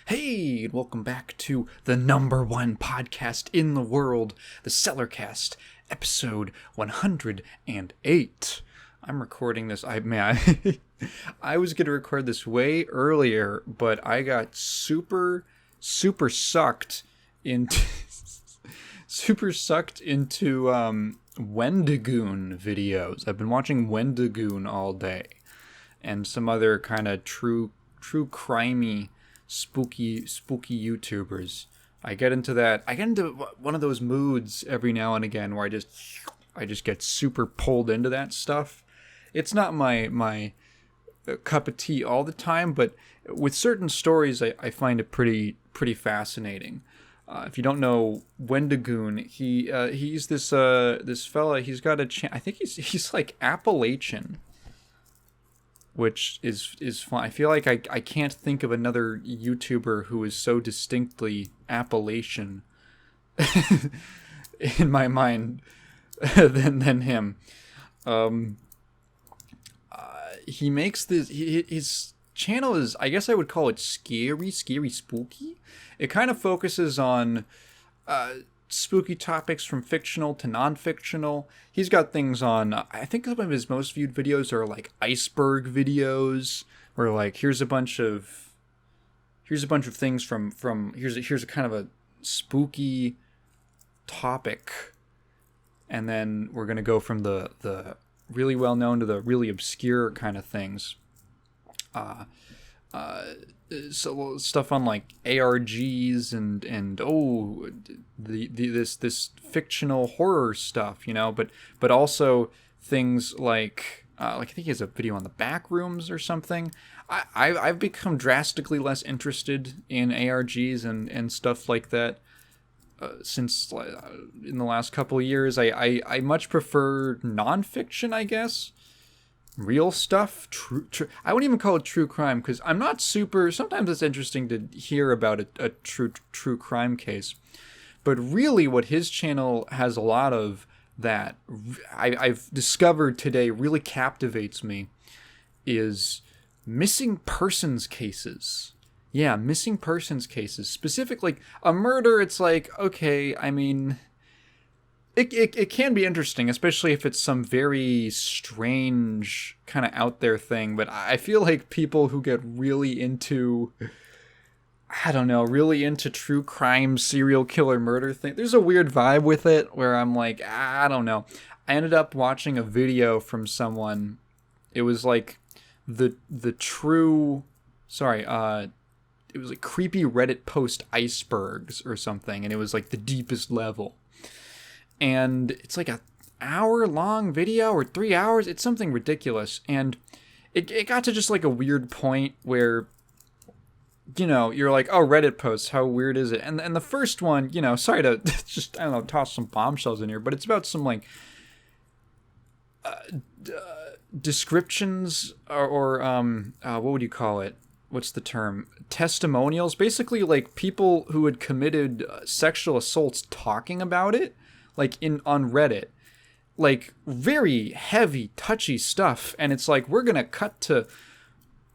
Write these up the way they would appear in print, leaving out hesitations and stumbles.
Hey, and welcome back to the number one podcast in the world, the Cellarcast, episode 108. I'm recording this. I was going to record this way earlier, but I got super sucked into Wendigoon videos. I've been watching Wendigoon all day, and some other kind of true crimey, spooky YouTubers. I get into one of those moods every now and again where I just get super pulled into that stuff. It's not my cup of tea all the time, but with certain stories I find it pretty fascinating. If you don't know Wendigoon, he's this fella. He's got I think he's like Appalachian, which is fun. I feel like I can't think of another YouTuber who is so distinctly Appalachian in my mind than him. He makes this. His channel is, I guess I would call it scary spooky. It kind of focuses on spooky topics from fictional to non-fictional. He's got things on, I think some of his most viewed videos are like iceberg videos, where like here's a bunch of things from here's a kind of a spooky topic, and then we're gonna go from the really well known to the really obscure kind of things. So stuff on like ARGs and this fictional horror stuff, but also things like I think he has a video on the back rooms or something. I've become drastically less interested in ARGs and stuff like that since in the last couple of years. I much prefer nonfiction, I guess. Real stuff, true. I wouldn't even call it true crime, because I'm not super. Sometimes it's interesting to hear about a true crime case, but really, what his channel has a lot of that I've discovered today really captivates me is missing persons cases. Yeah, missing persons cases. Specifically, like a murder. It's like, okay, I mean, It can be interesting, especially if it's some very strange kind of out there thing. But I feel like people who get really into, really into true crime, serial killer murder thing, there's a weird vibe with it where I'm like, I don't know. I ended up watching a video from someone. It was like it was like creepy Reddit post icebergs or something, and it was like the deepest level. And it's like an hour-long video or 3 hours. It's something ridiculous. And it got to just like a weird point where, you're like, oh, Reddit posts, how weird is it? And the first one, sorry to just, toss some bombshells in here, but it's about some like descriptions or what would you call it? What's the term? Testimonials. Basically like people who had committed sexual assaults talking about it. Like on Reddit, like very heavy, touchy stuff. And it's like, we're going to cut to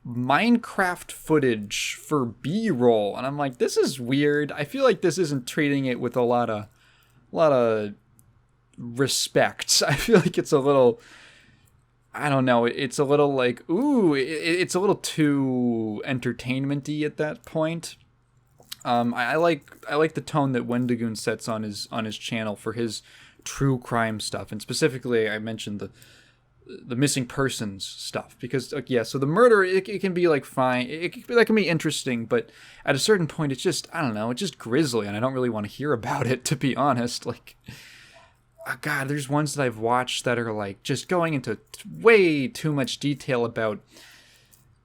Minecraft footage for B-roll. And I'm like, this is weird. I feel like this isn't treating it with a lot of respect. I feel like it's a little, I don't know. It's a little like, ooh, it's a little too entertainment-y at that point. I like the tone that Wendigoon sets on his channel for his true crime stuff, and specifically I mentioned the missing persons stuff because so the murder it can be like fine, that can be interesting, but at a certain point it's just, I don't know, it's just grisly, and I don't really want to hear about it, to be honest. Like, God, there's ones that I've watched that are like just going into way too much detail about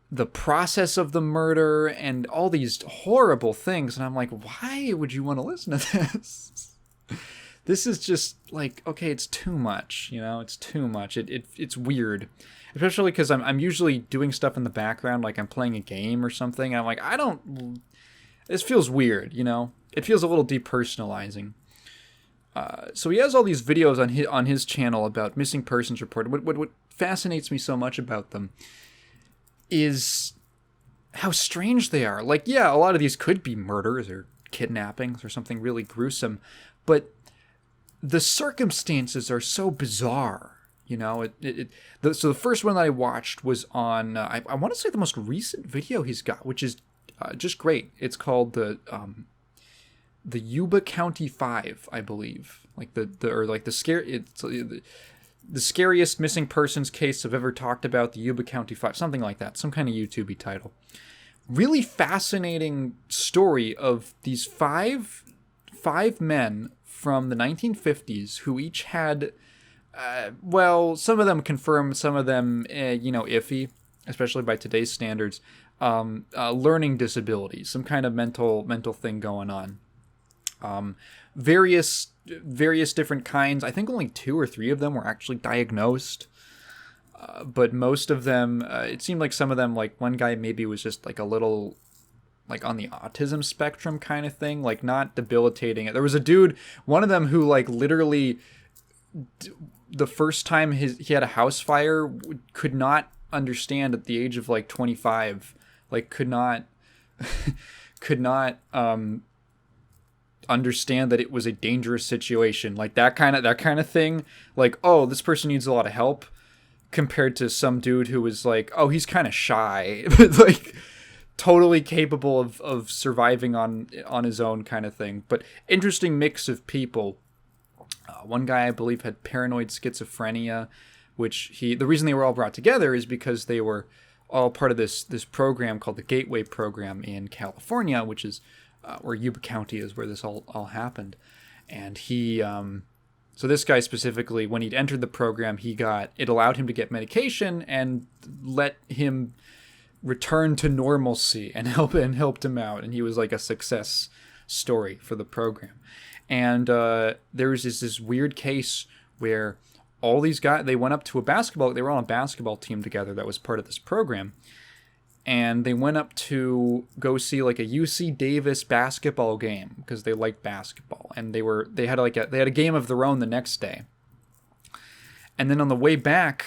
the process of the murder and all these horrible things, and I'm like, why would you want to listen to this? This is just like, okay, it's too much, it's too much. It's weird, especially because I'm usually doing stuff in the background, like I'm playing a game or something, and I'm like, this feels weird, it feels a little depersonalizing. So he has all these videos on his channel about missing persons reported. What fascinates me so much about them is how strange they are. Like, yeah, a lot of these could be murders or kidnappings or something really gruesome, but the circumstances are so bizarre. So the first one that I watched was on, I want to say the most recent video he's got, which is just great. It's called the Yuba County 5, I believe. Like the scariest missing persons case I've ever talked about, the Yuba County 5, something like that, some kind of YouTube-y title. Really fascinating story of these five men from the 1950s who each had, some of them confirmed, some of them, iffy, especially by today's standards, learning disabilities, some kind of mental thing going on. Various different kinds. I think only 2 or 3 of them were actually diagnosed. But most of them, it seemed like some of them, like one guy maybe was just like a little, like on the autism spectrum kind of thing, like not debilitating. There was a dude, one of them who like literally, the first time he had a house fire, could not understand at the age of like 25, like could not understand that it was a dangerous situation, like that kind of thing. Like, oh, this person needs a lot of help, compared to some dude who was like, oh, he's kind of shy, but like totally capable of surviving on his own kind of thing. But interesting mix of people. One guy, I believe, had paranoid schizophrenia, which the reason they were all brought together is because they were all part of this program called the Gateway Program in California, which is where Yuba County is, where this all happened. And he, so this guy specifically, when he'd entered the program, it allowed him to get medication and let him return to normalcy and helped him out. And he was like a success story for the program. And there was this weird case where all these guys, they went up to they were on a basketball team together that was part of this program. And they went up to go see like a UC Davis basketball game because they liked basketball, and they had a game of their own the next day. And then on the way back,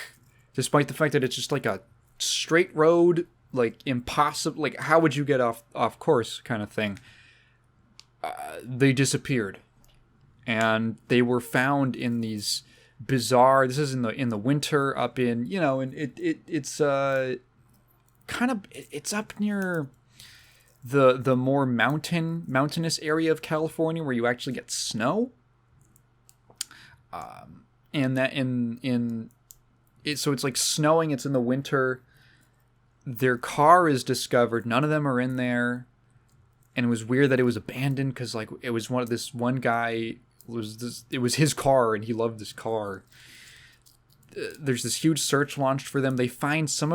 despite the fact that it's just like a straight road, like impossible, like how would you get off course kind of thing, they disappeared, and they were found in these bizarre. This is in the winter up in and it's it's up near the more mountainous area of California where you actually get snow. And that so it's like snowing, it's in the winter. Their car is discovered, none of them are in there. And it was weird that it was abandoned because like it was one guy, it was his car and he loved this car. There's this huge search launched for them. They find some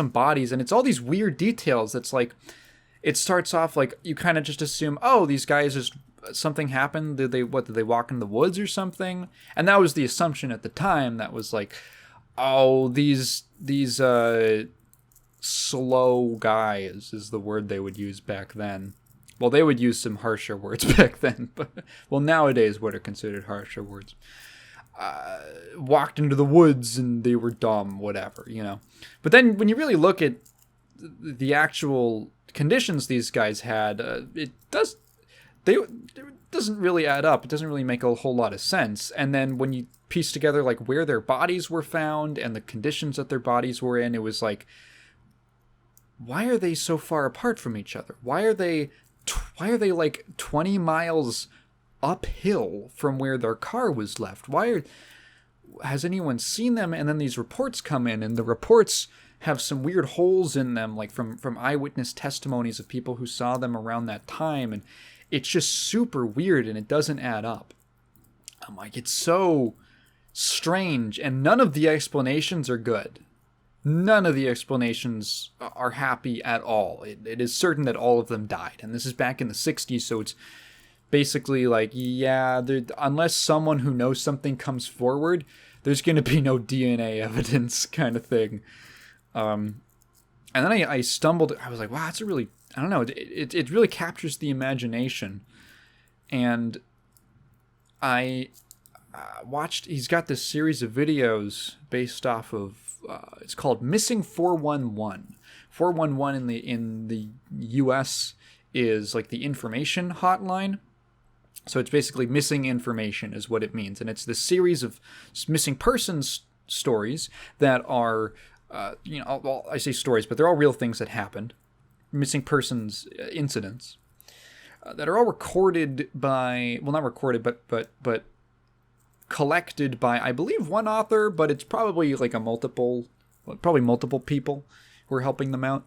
bodies, and it's all these weird details. That's like, it starts off like you kind of just assume, oh, these guys just, something happened. Did they walk in the woods or something? And that was the assumption at the time. That was like, oh, these slow guys is the word they would use back then. Well, they would use some harsher words back then, but nowadays what are considered harsher words. Walked into the woods and they were dumb, whatever, But then when you really look at the actual conditions these guys had, it doesn't really add up. It doesn't really make a whole lot of sense. And then when you piece together like where their bodies were found and the conditions that their bodies were in, it was like, why are they so far apart from each other? Why are they like 20 miles uphill from where their car was left? Has anyone seen them? And then these reports come in, and the reports have some weird holes in them, like from eyewitness testimonies of people who saw them around that time, and it's just super weird, and it doesn't add up. I'm like, it's so strange, and none of the explanations are good. None of the explanations are happy at all. It is certain that all of them died, and this is back in the 60s, so it's basically like, yeah, unless someone who knows something comes forward, there's going to be no DNA evidence kind of thing. And then I stumbled, I was like, wow, that's a really, I don't know, it really captures the imagination. And I watched, he's got this series of videos based off of, it's called Missing 411. 411 in the US is like the information hotline. So it's basically missing information is what it means. And it's this series of missing persons stories that are, well, I say stories, but they're all real things that happened. Missing persons incidents that are all recorded by, well, not recorded, but collected by, I believe, one author, but it's probably like multiple people who are helping them out.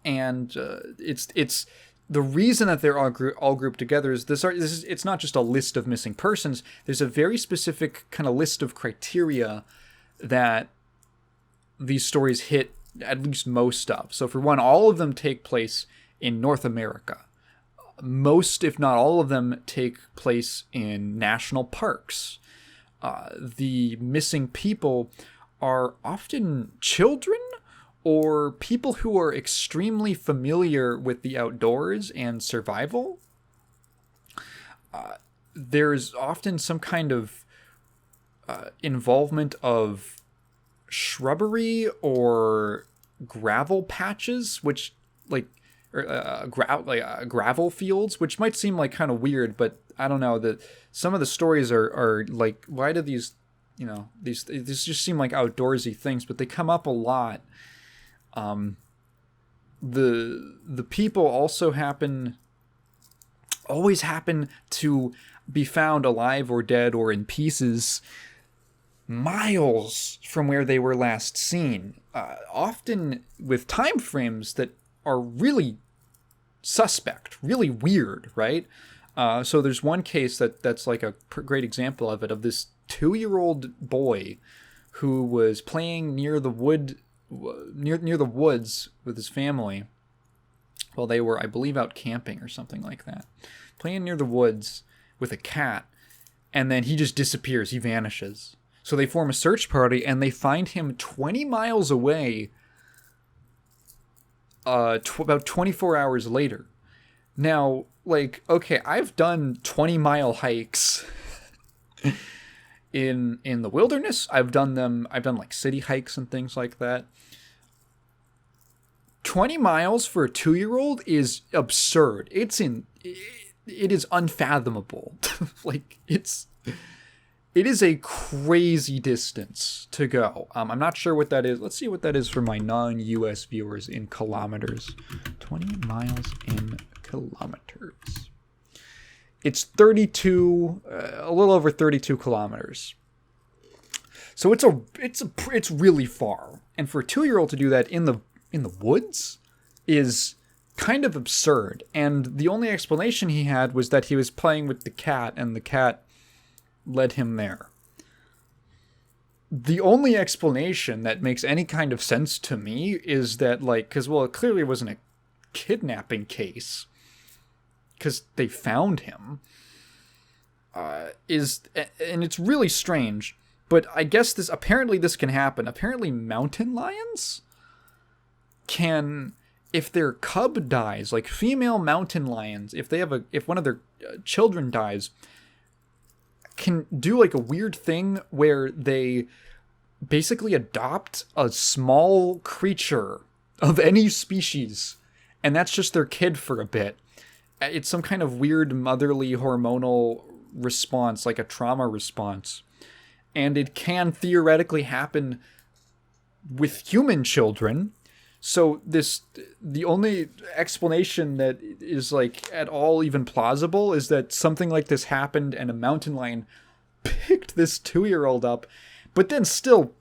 And it's the reason that they're all grouped together is it's not just a list of missing persons. There's a very specific kind of list of criteria that these stories hit at least most of. So for one, all of them take place in North America. Most, if not all of them, take place in national parks. The missing people are often children or people who are extremely familiar with the outdoors and survival. There's often some kind of involvement of shrubbery or gravel patches, which gravel fields, which might seem like kind of weird, but I don't know, that some of the stories are like, why do these just seem like outdoorsy things, but they come up a lot. The people also always happen to be found alive or dead or in pieces miles from where they were last seen, often with time frames that are really suspect, really weird, right? So there's one case that's like a great example of it, of this 2-year-old boy who was playing near the woods with his family while they were, I believe, out camping or something like that. Playing near the woods with a cat, and then he just disappears. He vanishes. So they form a search party, and they find him 20 miles away about 24 hours later. Now, like, okay, I've done 20-mile hikes in the wilderness. I've done like city hikes and things like that. 20 miles for a 2-year-old is absurd. It is unfathomable. Like, it is a crazy distance to go. I'm not sure what that is. Let's see what that is for my non-US viewers in kilometers. 20 miles in kilometers. It's a little over 32 kilometers. So it's really far. And for a 2-year-old to do that in the woods is kind of absurd. And the only explanation he had was that he was playing with the cat, and the cat led him there. The only explanation that makes any kind of sense to me is that, like, because, well, it clearly wasn't a kidnapping case, because they found him, and it's really strange, but I guess this can happen. Apparently mountain lions can, if their cub dies, like female mountain lions, if one of their children dies, can do like a weird thing where they basically adopt a small creature of any species, and that's just their kid for a bit. It's some kind of weird motherly hormonal response, like a trauma response. And it can theoretically happen with human children. So the only explanation that is like at all even plausible is that something like this happened and a mountain lion picked this 2-year-old up. But then still,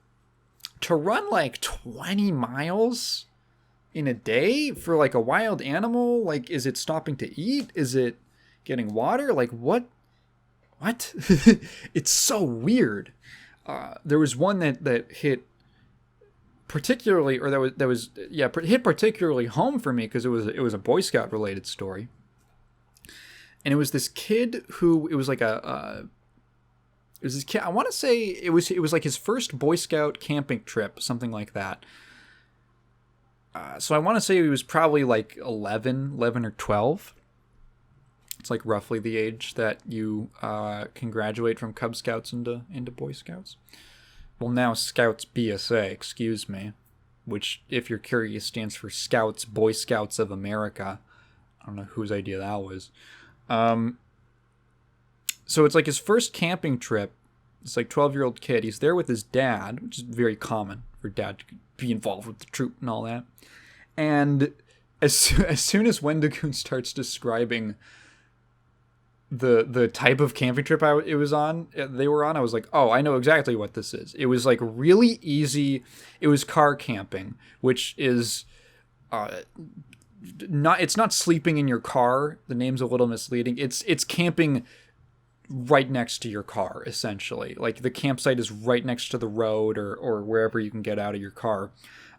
to run like 20 miles in a day for like a wild animal, like, is it stopping to eat? Is it getting water? Like, what? It's so weird. There was one that hit particularly, or hit particularly home for me, because it was a Boy Scout related story, and it was this kid who, it was this kid. I want to say it was like his first Boy Scout camping trip, something like that. So I want to say he was probably like 11 or 12. It's like roughly the age that you can graduate from Cub Scouts into Boy Scouts. Well, now Scouts BSA, excuse me. which, if you're curious, stands for Scouts, Boy Scouts of America. I don't know whose idea that was. So it's like his first camping trip. It's like 12-year-old kid. He's there with his dad, which is very common for dad to be involved with the troop and all that. And as soon as Wendigoon starts describing the type of camping trip they were on, I was like, oh, I know exactly what this is. It was like really easy. It was car camping, which is it's not sleeping in your car. The name's a little misleading. It's camping right next to your car, essentially. Like the campsite is right next to the road or wherever you can get out of your car.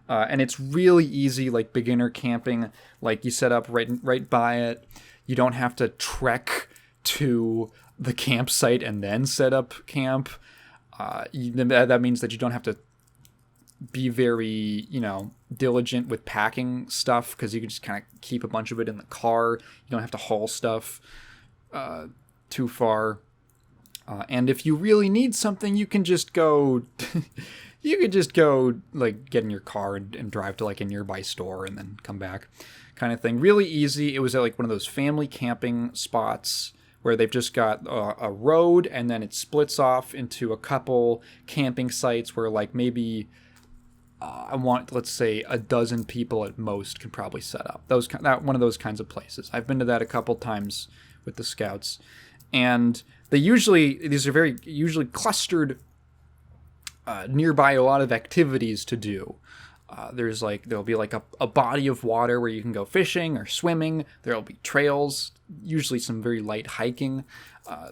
And it's really easy, like beginner camping. Like you set up right by it. You don't have to trek to the campsite and then set up camp. That means that you don't have to be very, diligent with packing stuff, because you can just kind of keep a bunch of it in the car. You don't have to haul stuff too far. And if you really need something, you can just go like get in your car and drive to like a nearby store and then come back, kind of thing. Really easy. It was at like one of those family camping spots where they've just got a road, and then it splits off into a couple camping sites where like maybe let's say a dozen people at most can probably set up. One of those kinds of places. I've been to that a couple times with the Scouts, and these are very usually clustered nearby a lot of activities to do. There'll be like a body of water where you can go fishing or swimming. There'll be trails, usually some very light hiking.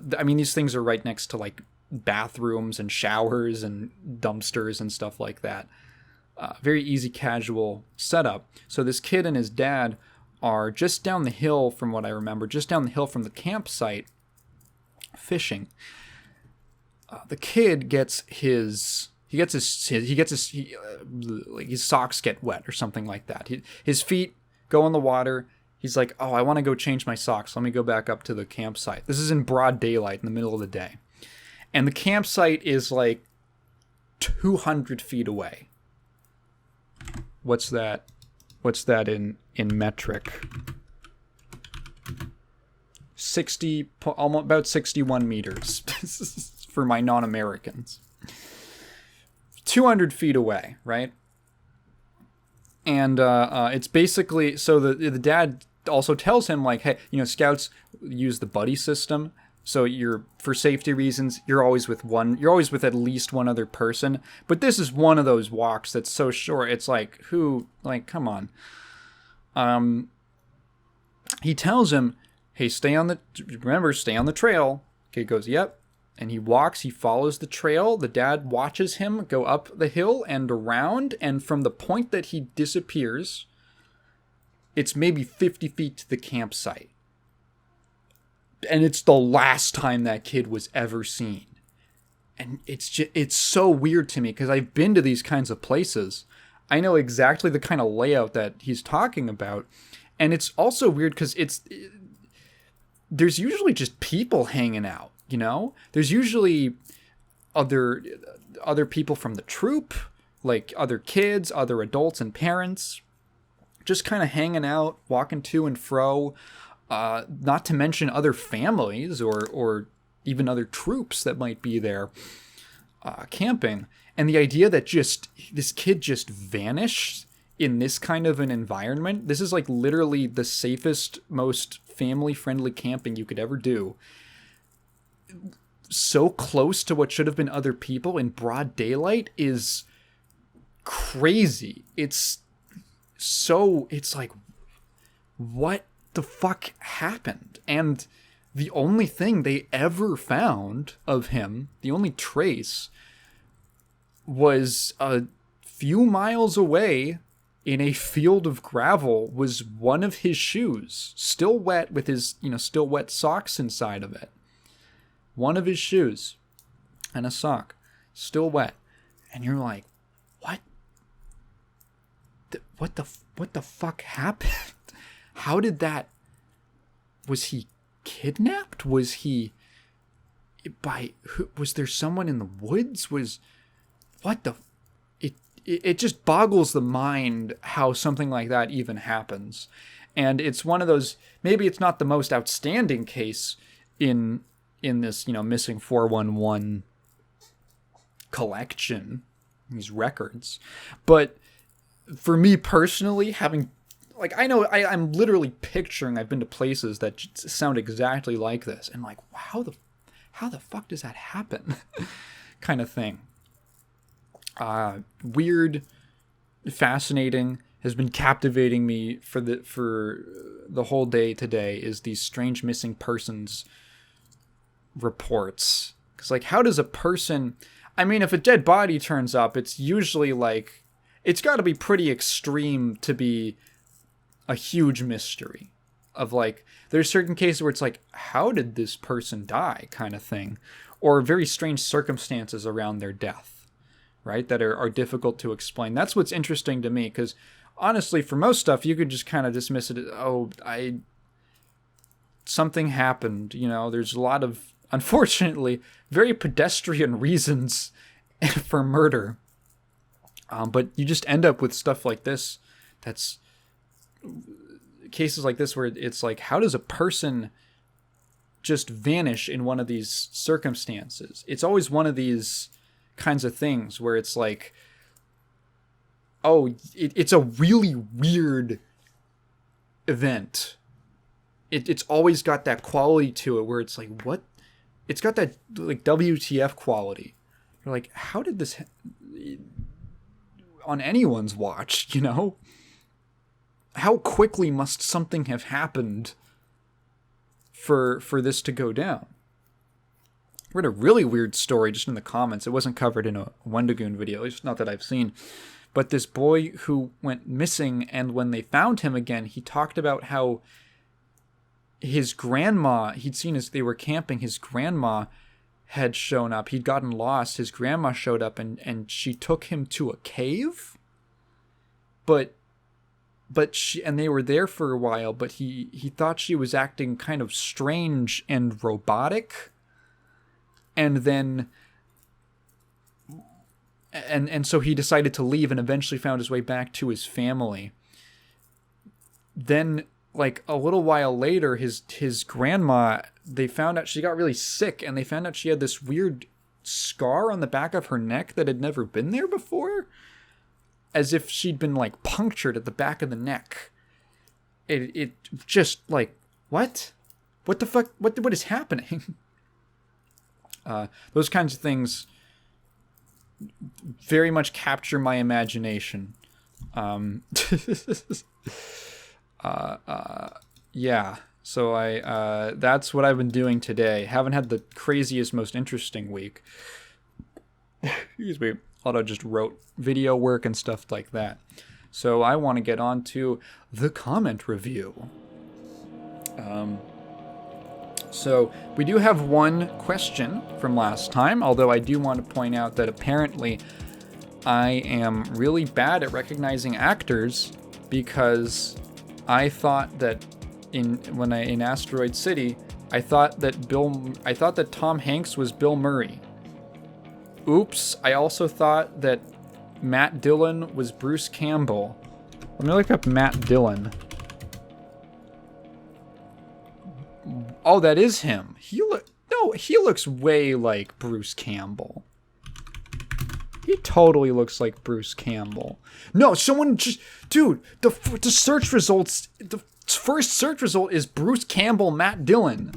These things are right next to like bathrooms and showers and dumpsters and stuff like that. Very easy, casual setup. So this kid and his dad are just down the hill, from what I remember, just down the hill from the campsite, fishing. The kid gets his socks get wet or something like that. His feet go in the water. He's like, oh, I want to go change my socks. Let me go back up to the campsite. This is in broad daylight in the middle of the day. And the campsite is like 200 feet away. What's that in metric? About 61 meters for my non-Americans. 200 feet away, right? And it's basically, so the dad also tells him, like, hey, Scouts use the buddy system, so for safety reasons, you're always with at least one other person. But this is one of those walks that's so short. It's like, come on. He tells him, hey, stay on the trail. Kid goes, yep. And he follows the trail. The dad watches him go up the hill and around. And from the point that he disappears, it's maybe 50 feet to the campsite. And it's the last time that kid was ever seen. And it's so weird to me, because I've been to these kinds of places. I know exactly the kind of layout that he's talking about. And it's also weird because there's usually just people hanging out, There's usually other people from the troop, like other kids, other adults and parents, just kind of hanging out, walking to and fro. Not to mention other families or even other troops that might be there camping. And the idea that this kid just vanished in this kind of an environment. This is like literally the safest, most family-friendly camping you could ever do. So close to what should have been other people in broad daylight is crazy. It's like, what the fuck happened? And the only thing they ever found of him, the only trace, was a few miles away in a field of gravel was one of his shoes, still wet with his, still wet socks inside of it. One of his shoes and a sock, still wet. And you're like, what? What the fuck happened? How did that... Was he kidnapped? Was he... Was there someone in the woods? What the... it just boggles the mind how something like that even happens. And it's one of those, maybe it's not the most outstanding case in this, missing 411 collection, these records. But for me personally, having, like, I know I'm literally picturing, I've been to places that sound exactly like this. And like, how the fuck does that happen? Kind of thing. Weird, fascinating, has been captivating me for the whole day today is these strange missing persons reports. Because, like, how does a person... I mean, if a dead body turns up, it's usually, like... It's got to be pretty extreme to be a huge mystery. Of, like, there's certain cases where it's like, how did this person die, kind of thing. Or very strange circumstances around their death, right? That are difficult to explain. That's what's interesting to me, because honestly, for most stuff, you could just kind of dismiss it as, something happened. There's a lot of, unfortunately, very pedestrian reasons for murder. But you just end up with stuff like this. That's cases like this where it's like, how does a person just vanish in one of these circumstances? It's always one of these kinds of things where it's like, it's a really weird event. It's always got that quality to it where it's like, what? It's got that, like, WTF quality. You're like, how did this on anyone's watch, How quickly must something have happened for this to go down? I read a really weird story just in the comments. It wasn't covered in a Wendigoon video, it's not that I've seen. But this boy who went missing, and when they found him again, he talked about how his grandma, he'd seen as they were camping, his grandma had shown up. He'd gotten lost. His grandma showed up, and she took him to a cave. But they were there for a while, but he thought she was acting kind of strange and robotic. And then... And so he decided to leave and eventually found his way back to his family. Then, like, a little while later, his grandma, they found out she got really sick, and they found out she had this weird scar on the back of her neck that had never been there before. As if she'd been, like, punctured at the back of the neck. It just, like, what? What the fuck? What is happening? Those kinds of things very much capture my imagination. Yeah. So that's what I've been doing today. Haven't had the craziest, most interesting week. Excuse me. A lot of just wrote video work and stuff like that. So I want to get on to the comment review. So we do have one question from last time, although I do want to point out that apparently I am really bad at recognizing actors, because I thought that in Asteroid City, I thought that Tom Hanks was Bill Murray. Oops, I also thought that Matt Dillon was Bruce Campbell. Let me look up Matt Dillon. Oh, that is him. He looks way like Bruce Campbell. He totally looks like Bruce Campbell. No, someone just... Dude, the search results... The first search result is Bruce Campbell, Matt Dillon.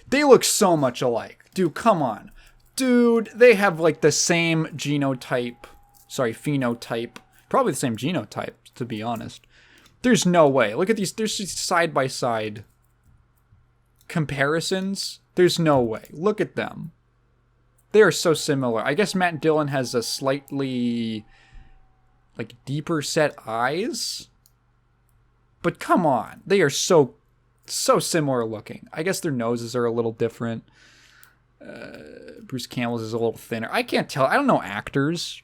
They look so much alike. Dude, come on. Dude, they have, like, the same phenotype. Probably the same genotype, to be honest. There's no way. Look at these. There's just side-by-side comparisons. There's no way. Look at them. They are so similar. I guess Matt Dillon has a slightly, like, deeper set eyes. But come on. They are so similar looking. I guess their noses are a little different. Bruce Campbell's is a little thinner. I can't tell. I don't know actors.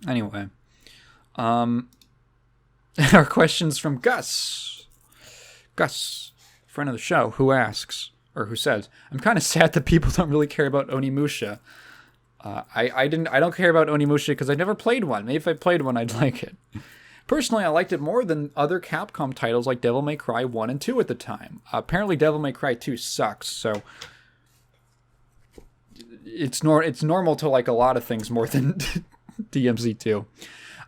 Anyway. Our questions from Gus. Gus, friend of the show, who asks, or who says, I'm kind of sad that people don't really care about Onimusha. I don't care about Onimusha because I never played one. Maybe if I played one, I'd like it. Personally, I liked it more than other Capcom titles like Devil May Cry 1 and 2 at the time. Apparently, Devil May Cry 2 sucks, so it's normal to like a lot of things more than DMZ2.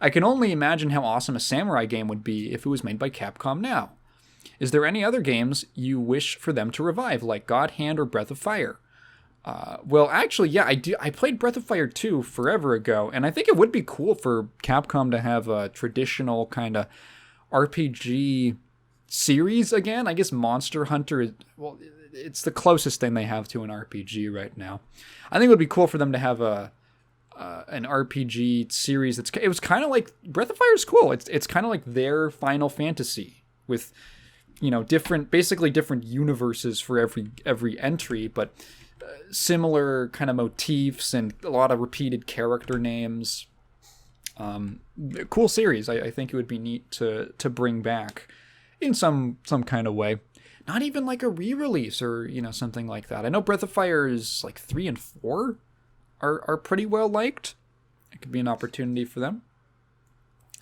I can only imagine how awesome a samurai game would be if it was made by Capcom now. Is there any other games you wish for them to revive, like God Hand or Breath of Fire? Well, actually, yeah, I do. I played Breath of Fire 2 forever ago, and I think it would be cool for Capcom to have a traditional kind of RPG series again. I guess Monster Hunter is, well, it's the closest thing they have to an RPG right now. I think it would be cool for them to have an RPG series it was kind of like Breath of Fire is cool. It's kind of like their Final Fantasy with, basically different universes for every entry, but similar kind of motifs and a lot of repeated character names. Cool series. I think it would be neat to bring back in some kind of way. Not even like a re-release or something like that. I know Breath of Fire is like 3 and 4 are pretty well liked. It could be an opportunity for them.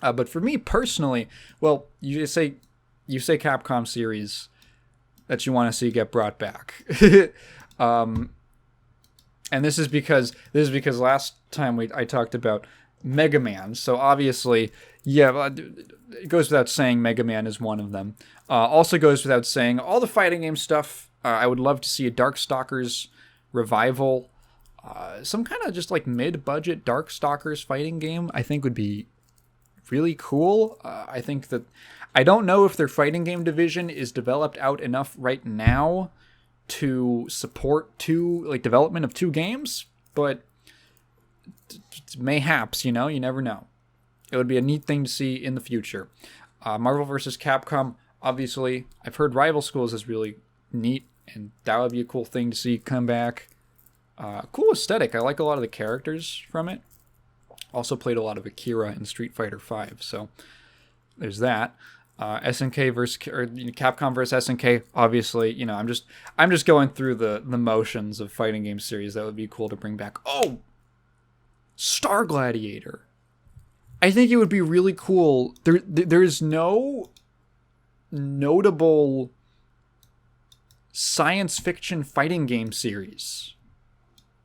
But for me personally, well, you say Capcom series that you want to see get brought back. And this is because last time I talked about Mega Man. So obviously, yeah, it goes without saying Mega Man is one of them. Also goes without saying all the fighting game stuff. I would love to see a Darkstalkers revival. Some kind of just like mid-budget Darkstalkers fighting game I think would be really cool. I think that I don't know if their fighting game division is developed out enough right now to support development of 2 games, but mayhaps, you never know. It would be a neat thing to see in the future. Marvel vs. Capcom, obviously, I've heard Rival Schools is really neat, and that would be a cool thing to see come back. Cool aesthetic. I like a lot of the characters from it. Also played a lot of Akira and Street Fighter V, so there's that. SNK versus Capcom versus SNK. Obviously, I'm just going through the motions of fighting game series. That would be cool to bring back. Oh, Star Gladiator. I think it would be really cool. There's no notable science fiction fighting game series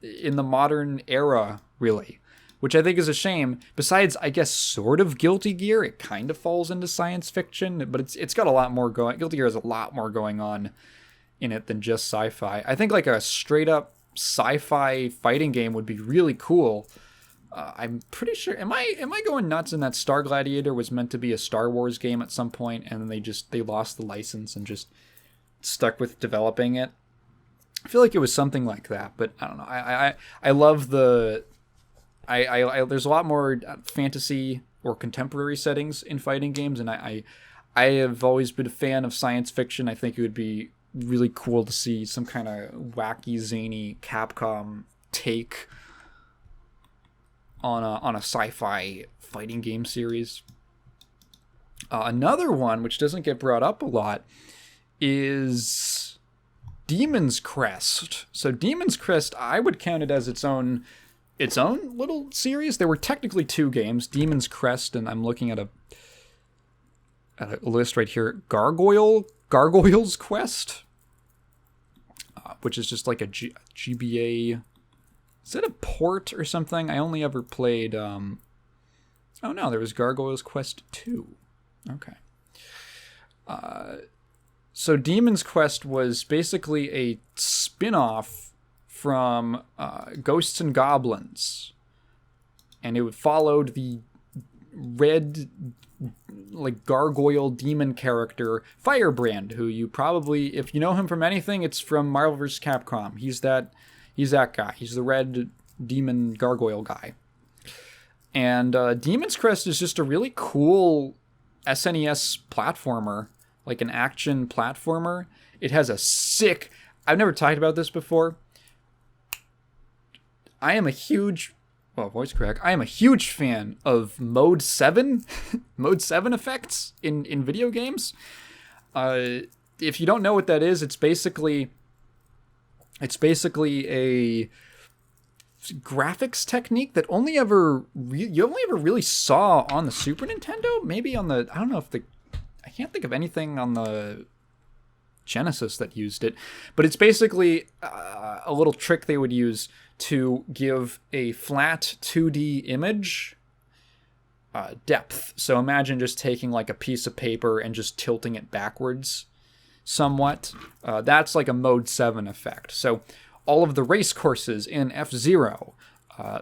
in the modern era, really. Which I think is a shame. Besides, I guess, sort of Guilty Gear. It kind of falls into science fiction, but it's got a lot more going. Guilty Gear has a lot more going on in it than just sci-fi. I think like a straight up sci-fi fighting game would be really cool. I'm pretty sure. Am I going nuts in that Star Gladiator was meant to be a Star Wars game at some point, and then they lost the license and just stuck with developing it? I feel like it was something like that, but I don't know. I love the. There's a lot more fantasy or contemporary settings in fighting games, and I have always been a fan of science fiction. I think it would be really cool to see some kind of wacky, zany Capcom take on a sci-fi fighting game series. Another one which doesn't get brought up a lot is Demon's Crest. So Demon's Crest, I would count it as its own little series. There were technically 2 games, Demon's Crest, and I'm looking at a list right here, Gargoyle's Quest, which is just like a GBA. Is it a port or something? I only ever played. Oh no, there was Gargoyle's Quest 2. Okay. So Demon's Quest was basically a spin-off from Ghosts and Goblins, and it followed the red gargoyle demon character Firebrand, who you probably, if you know him from anything, it's from Marvel vs. Capcom. He's that guy. He's the red demon gargoyle guy. And Demon's Crest is just a really cool SNES platformer, like an action platformer. It has a sick. I've never talked about this before. I am a huge fan of Mode 7, Mode 7 effects in video games. If you don't know what that is, it's basically a graphics technique that you only ever really saw on the Super Nintendo. Maybe on the, I don't know if I can't think of anything on the Genesis that used it, but it's basically a little trick they would use to give a flat 2D image depth. So imagine just taking like a piece of paper and just tilting it backwards somewhat. That's like a Mode 7 effect. So all of the race courses in F-Zero,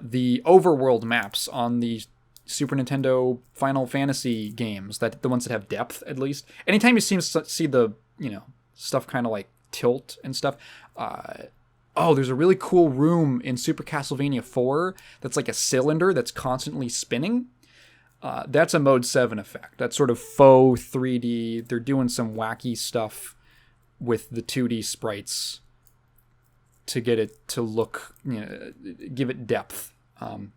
the overworld maps on the Super Nintendo Final Fantasy games, that the ones that have depth at least. Anytime you see the, stuff kind of like tilt and stuff. There's a really cool room in Super Castlevania 4 that's like a cylinder that's constantly spinning. That's a Mode 7 effect. That's sort of faux 3D. They're doing some wacky stuff with the 2D sprites to get it to look, give it depth. I'm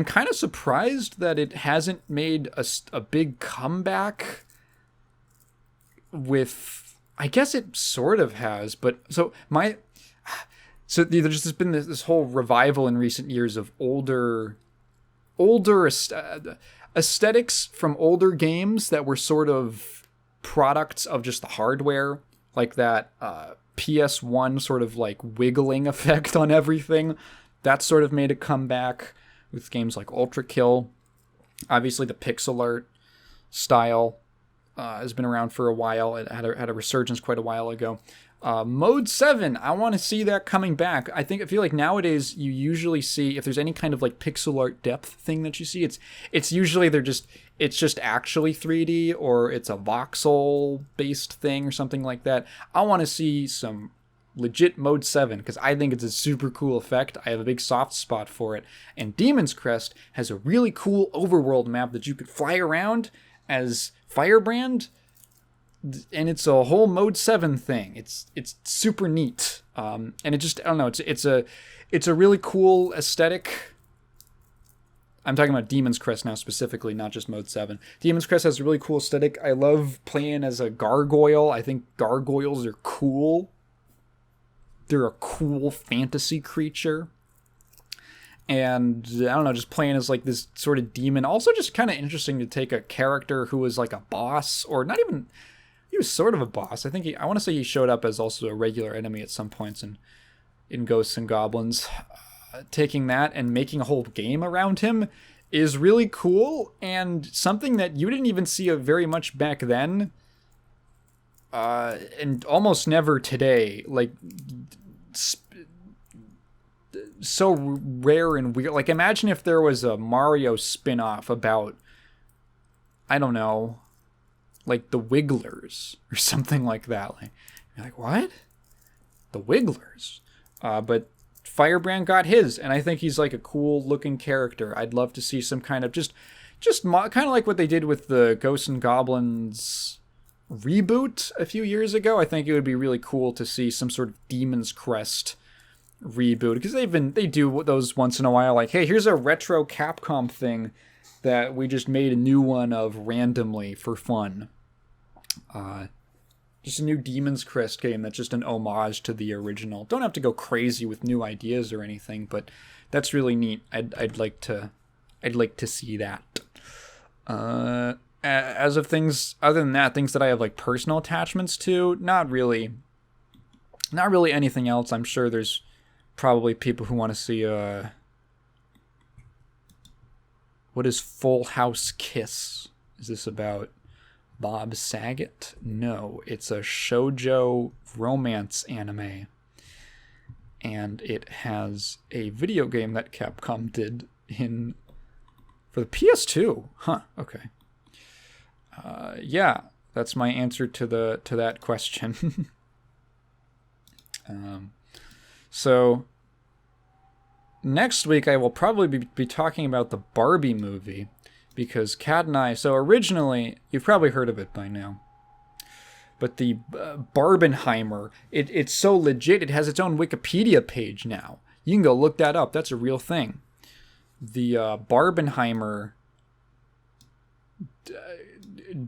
kind of surprised that it hasn't made a big comeback with, I guess it sort of has, but so there's just been this whole revival in recent years of older aesthetics from older games that were sort of products of just the hardware, like that PS1 sort of like wiggling effect on everything. That sort of made a comeback with games like Ultra Kill. Obviously, the pixel art style has been around for a while. It had a resurgence quite a while ago. Mode 7, I want to see that coming back. I feel like nowadays you usually see, if there's any kind of like pixel art depth thing that you see, it's usually it's just actually 3D, or it's a voxel based thing or something like that. I want to see some legit Mode 7 because I think it's a super cool effect. I have a big soft spot for it. And Demon's Crest has a really cool overworld map that you could fly around as Firebrand, and it's a whole Mode 7 thing. It's super neat. And it just, I don't know, it's a really cool aesthetic. I'm talking about Demon's Crest now specifically, not just Mode 7. Demon's Crest has a really cool aesthetic. I love playing as a gargoyle. I think gargoyles are cool. They're a cool fantasy creature. And I don't know, just playing as like this sort of demon. Also just kind of interesting to take a character who was like a boss, or not even, he was sort of a boss. I want to say he showed up as also a regular enemy at some points in Ghosts and Goblins. Taking that and making a whole game around him is really cool, and something that you didn't even see very much back then, and almost never today. Like, so rare and weird. Like, imagine if there was a Mario spin-off about, I don't know, like the Wigglers or something like that. Like, you're like, what? The Wigglers? But Firebrand got his, and I think he's like a cool looking character. I'd love to see some kind of just kind of like what they did with the Ghosts and Goblins reboot a few years ago. I think it would be really cool to see some sort of Demon's Crest reboot, because they do those once in a while, like, hey, here's a retro Capcom thing that we just made a new one of randomly for fun. Just a new Demon's Crest game that's just an homage to the original. Don't have to go crazy with new ideas or anything, but that's really neat. I'd like to see that. As of things other than that, things that I have like personal attachments to, not really anything else. I'm sure there's probably people who want to see what is Full House Kiss? Is this about Bob Saget? No, it's a shoujo romance anime, and it has a video game that Capcom did for the PS2. Huh. Okay. Yeah, that's my answer to that question. So next week I will probably be talking about the Barbie movie, because Kat and I, so originally, you've probably heard of it by now, but the Barbenheimer, it's so legit, it has its own Wikipedia page now. You can go look that up. That's a real thing. The Barbenheimer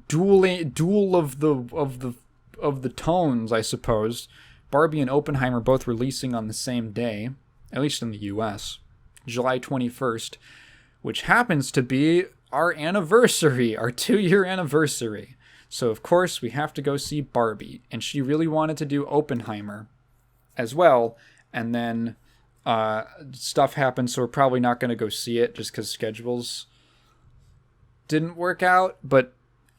duel of the tones, I suppose. Barbie and Oppenheimer both releasing on the same day. at least in the US, July 21st, which happens to be our anniversary, our 2-year anniversary. So, of course, we have to go see Barbie. And she really wanted to do Oppenheimer as well. And then stuff happened, so we're probably not going to go see it just because schedules didn't work out. But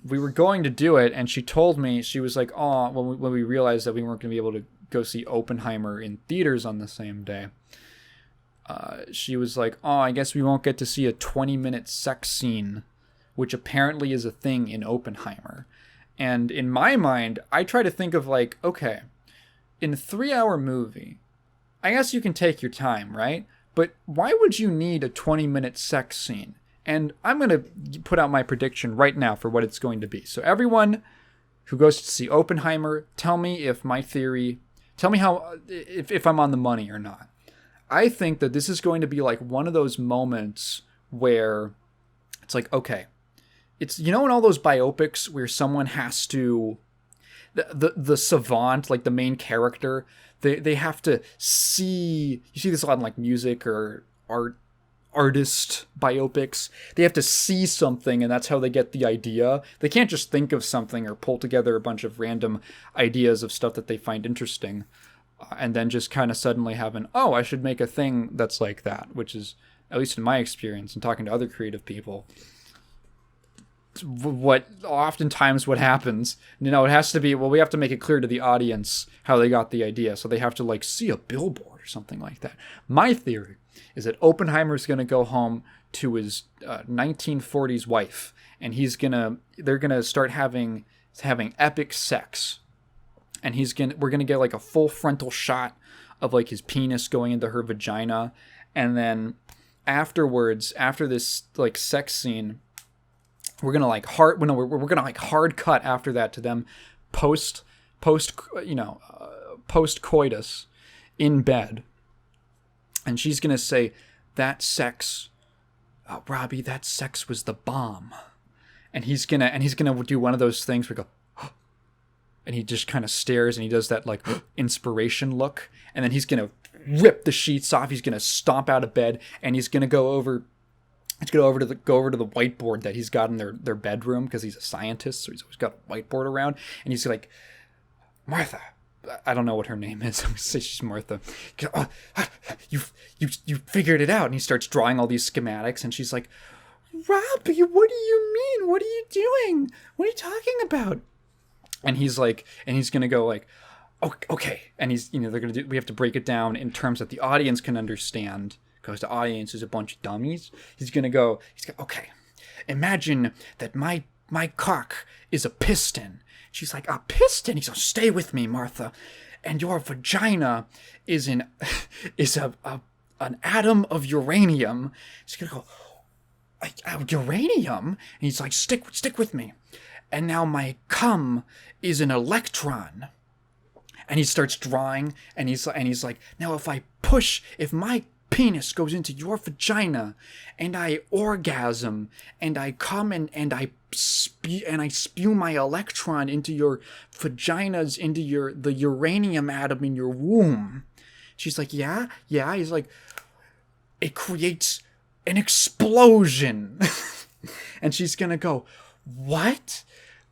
we were going to do it, and she told me, she was like, oh, when we realized that we weren't going to be able to go see Oppenheimer in theaters on the same day, she was like, oh, I guess we won't get to see a 20-minute sex scene, which apparently is a thing in Oppenheimer. And in my mind, I try to think of like, okay, in a 3-hour movie, I guess you can take your time, right? But why would you need a 20-minute sex scene? And I'm going to put out my prediction right now for what it's going to be. So everyone who goes to see Oppenheimer, tell me if my theory, tell me how, if I'm on the money or not. I think that this is going to be like one of those moments where it's like, okay, it's, you know, in all those biopics where someone has to, the savant, like the main character, they have to see, you see this a lot in like music or artist biopics. They have to see something, and that's how they get the idea. They can't just think of something or pull together a bunch of random ideas of stuff that they find interesting, and then just kind of suddenly have an, oh, I should make a thing that's like that, which is, at least in my experience and talking to other creative people, what happens. You know, it has to be, well, we have to make it clear to the audience how they got the idea, so they have to like see a billboard or something like that. My theory is that Oppenheimer's going to go home to his 1940s wife, and they're gonna start having epic sex, and we're gonna get like a full frontal shot of like his penis going into her vagina, and then afterwards, after this like sex scene, we're gonna like hard cut after that to them post coitus in bed, and she's gonna say, that sex, Robbie, that sex was the bomb. And he's gonna do one of those things where we go, and he just kind of stares, and he does that like inspiration look, and then he's gonna rip the sheets off. He's gonna stomp out of bed, and he's gonna go over to the whiteboard that he's got in their bedroom, because he's a scientist, so he's always got a whiteboard around, and he's like, Martha, I don't know what her name is. I'm gonna say she's Martha. You figured it out. And he starts drawing all these schematics, and she's like, Robbie, what do you mean? What are you doing? What are you talking about? And he's gonna go like, okay. And we have to break it down in terms that the audience can understand, because the audience is a bunch of dummies. He's gonna go, okay, imagine that my cock is a piston. She's like, a piston? He's like, stay with me, Martha. And your vagina is an atom of uranium. She's gonna go, uranium? And he's like, stick with me. And now my cum is an electron. And he starts drawing, and he's like, now if my penis goes into your vagina, and I orgasm, and I come and I spew my electron into your vaginas, into the uranium atom in your womb. She's like, yeah. He's like, it creates an explosion. And she's gonna go, what?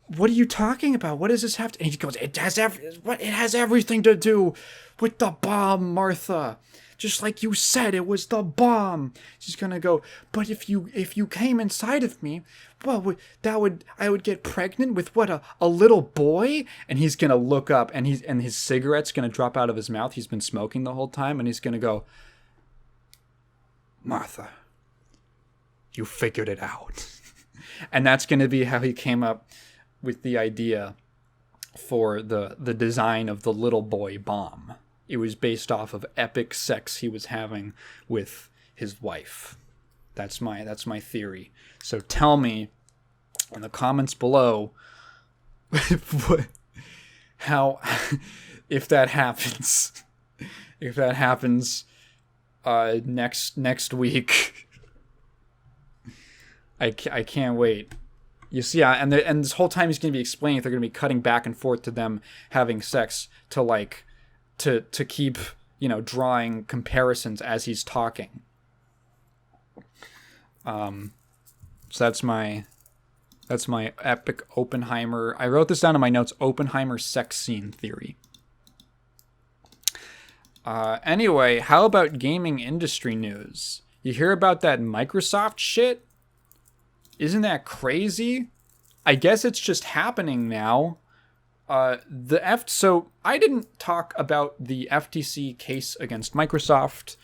What are you talking about? What does this have to? And he goes, it has everything to do with the bomb, Martha. Just like you said, it was the bomb. She's gonna go, but if you came inside of me, well, I would get pregnant with what, a little boy? And he's gonna look up, and his cigarette's gonna drop out of his mouth. He's been smoking the whole time, and he's gonna go, Martha, you figured it out. And that's gonna be how he came up with the idea for the design of the little boy bomb. It was based off of epic sex he was having with his wife. That's my theory. So tell me in the comments below how, if that happens next week. I can't wait. You see, and this whole time he's going to be explaining if they're going to be cutting back and forth to them having sex to like to keep, drawing comparisons as he's talking. So that's my epic Oppenheimer. I wrote this down in my notes. Oppenheimer sex scene theory. Anyway, how about gaming industry news? You hear about that Microsoft shit? Isn't that crazy? I guess it's just happening now. So I didn't talk about the FTC case against Microsoft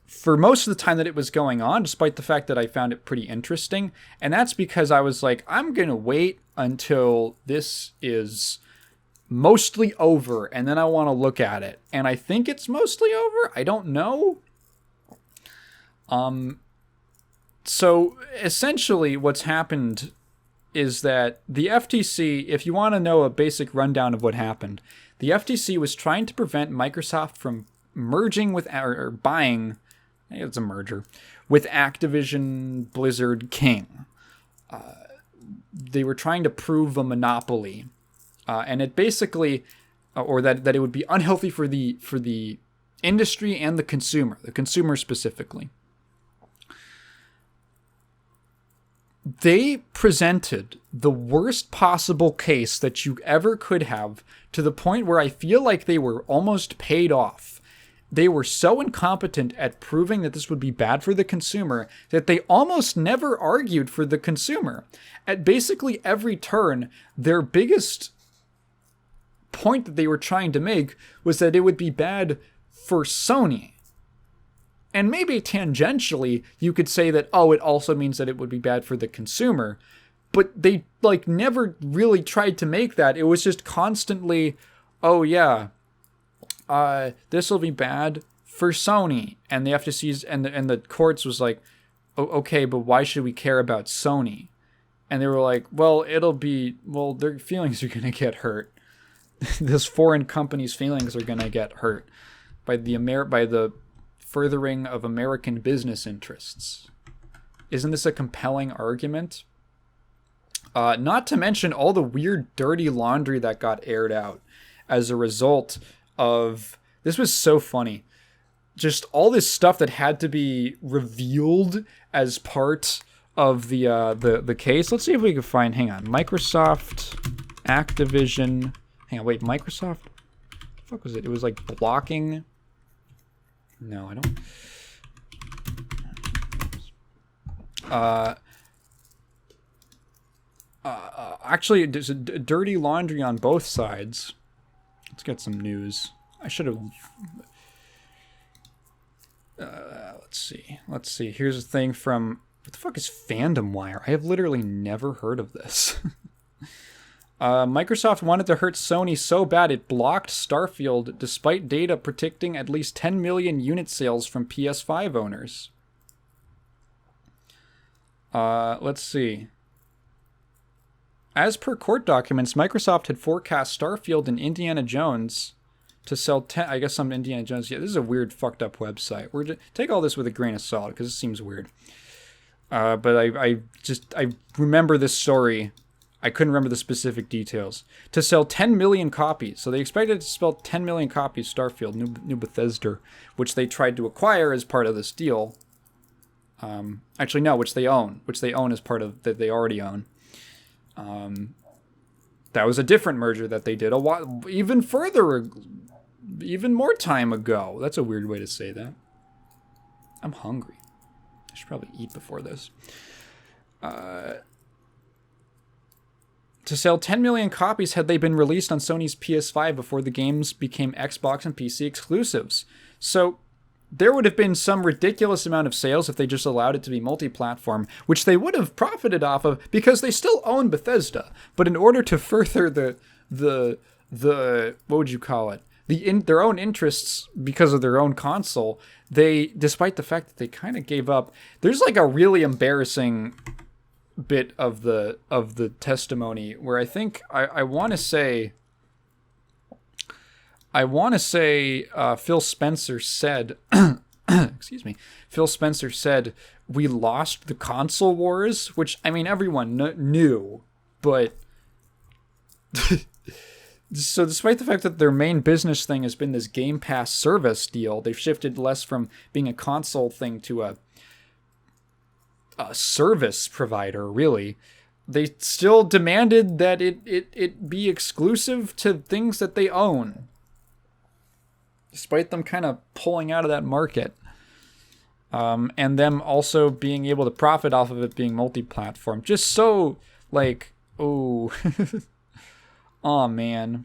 for most of the time that it was going on, despite the fact that I found it pretty interesting. And that's because I was like, I'm going to wait until this is mostly over, and then I want to look at it. And I think it's mostly over. I don't know. So essentially what's happened is that the FTC, if you want to know a basic rundown of what happened, the FTC was trying to prevent Microsoft from merging with, or buying, it's a merger, with Activision Blizzard King. They were trying to prove a monopoly. And it basically, or that it would be unhealthy for the industry and the consumer specifically. They presented the worst possible case that you ever could have, to the point where I feel like they were almost paid off. They were so incompetent at proving that this would be bad for the consumer that they almost never argued for the consumer. At basically every turn, their biggest point that they were trying to make was that it would be bad for Sony. And maybe tangentially, you could say that, it also means that it would be bad for the consumer. But they, never really tried to make that. It was just constantly, this will be bad for Sony. And the FTC's and the courts was like, okay, but why should we care about Sony? And they were like, their feelings are going to get hurt. This foreign company's feelings are going to get hurt by the furthering of American business interests. Isn't this a compelling argument? Not to mention all the weird, dirty laundry that got aired out as a result of... This was so funny. Just all this stuff that had to be revealed as part of the case. Let's see if we can find... Hang on. Microsoft, Activision... Hang on, wait, Microsoft? What the fuck was it? It was like blocking... No, I don't... Actually, there's a dirty laundry on both sides. Let's get some news. I should have... let's see. Here's a thing from... What the fuck is Fandom Wire? I have literally never heard of this. Microsoft wanted to hurt Sony so bad it blocked Starfield despite data predicting at least 10 million unit sales from PS5 owners. Let's see. As per court documents, Microsoft had forecast Starfield and Indiana Jones to sell 10... I guess some Indiana Jones... Yeah, this is a weird, fucked up website. Take all this with a grain of salt, because it seems weird. But I remember this story... I couldn't remember the specific details. To sell 10 million copies. So they expected to sell 10 million copies Starfield, New Bethesda, which they tried to acquire as part of this deal. Actually, no, which they own as part of that they already own. That was a different merger that they did a while, even more time ago. That's a weird way to say that. I'm hungry. I should probably eat before this. To sell 10 million copies had they been released on Sony's PS5 before the games became Xbox and PC exclusives. So there would have been some ridiculous amount of sales if they just allowed it to be multi-platform, which they would have profited off of because they still own Bethesda. But in order to further the what would you call it? Their own interests because of their own console, they, despite the fact that they kind of gave up, there's like a really embarrassing bit of the testimony where I think I want to say Phil Spencer said excuse me, Phil Spencer said we lost the console wars, which I mean everyone knew, but So despite the fact that their main business thing has been this Game Pass service deal, they've shifted less from being a console thing to a service provider, really. They still demanded that it be exclusive to things that they own, despite them kind of pulling out of that market. And them also being able to profit off of it being multi-platform. Just so, like, oh... oh man.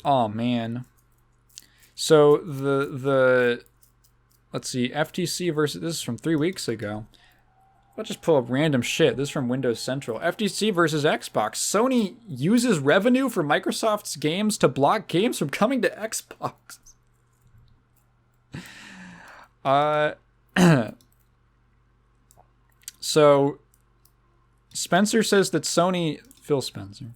Oh man. So the let's see, FTC versus, this is from 3 weeks ago. I'll just pull up random shit. This is from Windows Central. FTC versus Xbox. Sony uses revenue for Microsoft's games to block games from coming to Xbox. So Spencer says that Phil Spencer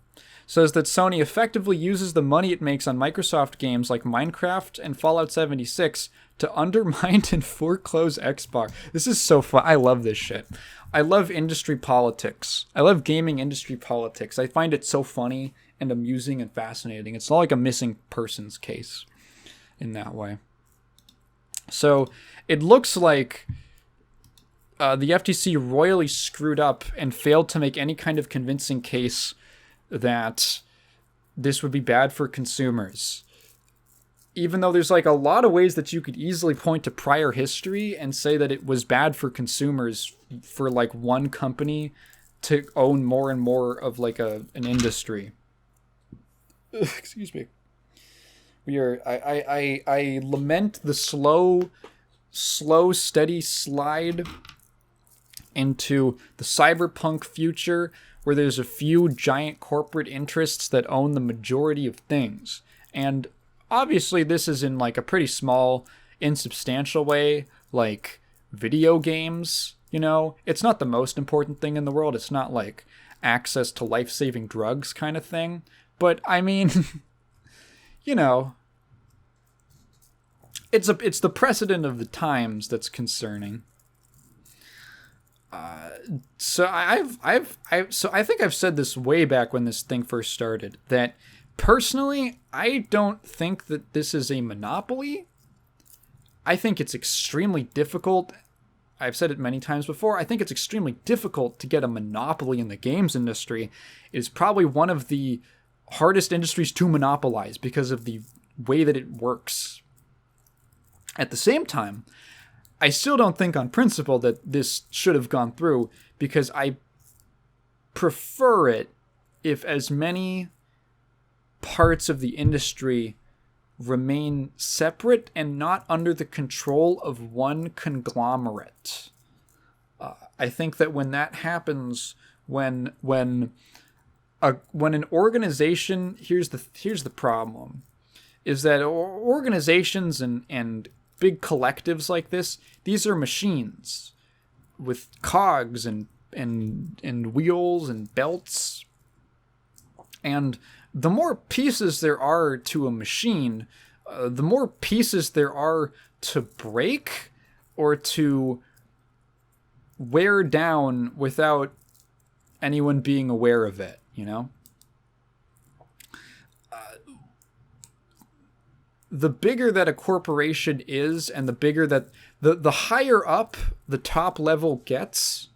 says that Sony effectively uses the money it makes on Microsoft games like Minecraft and Fallout 76 to undermine and foreclose Xbox. This is so fun. I love this shit. I love industry politics. I love gaming industry politics. I find it so funny and amusing and fascinating. It's not like a missing persons case in that way. So it looks like the FTC royally screwed up and failed to make any kind of convincing case that this would be bad for consumers. Even though there's like a lot of ways that you could easily point to prior history and say that it was bad for consumers for like one company to own more and more of like an industry. Excuse me. I lament the slow, steady slide into the cyberpunk future where there's a few giant corporate interests that own the majority of things. And obviously this is in like a pretty small, insubstantial way, like video games, you know? It's not the most important thing in the world. It's not like access to life-saving drugs kind of thing. But I mean, you know, it's the precedent of the times that's concerning. So I think I've said this way back when this thing first started, that personally, I don't think that this is a monopoly. I think it's extremely difficult. I've said it many times before. I think it's extremely difficult to get a monopoly in the games industry. It is probably one of the hardest industries to monopolize because of the way that it works. At the same time, I still don't think on principle that this should have gone through, because I prefer it if as many parts of the industry remain separate and not under the control of one conglomerate. I think that when that happens, when an organization, here's the problem, is that organizations and big collectives like this, these are machines with cogs and wheels and belts. And the more pieces there are to a machine, the more pieces there are to break or to wear down without anyone being aware of it, you know? The bigger that a corporation is, and the bigger that the higher up the top level gets,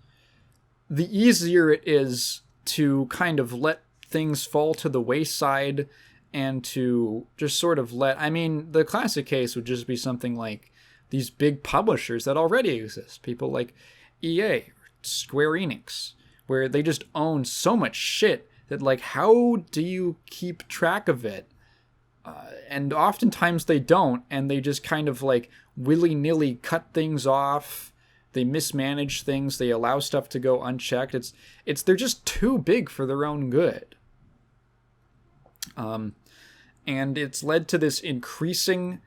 the easier it is to kind of let things fall to the wayside and to just sort of I mean, the classic case would just be something like these big publishers that already exist, people like EA, Square Enix, where they just own so much shit that, like, how do you keep track of it? And oftentimes they don't, and they just kind of like willy-nilly cut things off. They mismanage things. They allow stuff to go unchecked. They're just too big for their own good. And it's led to this increasing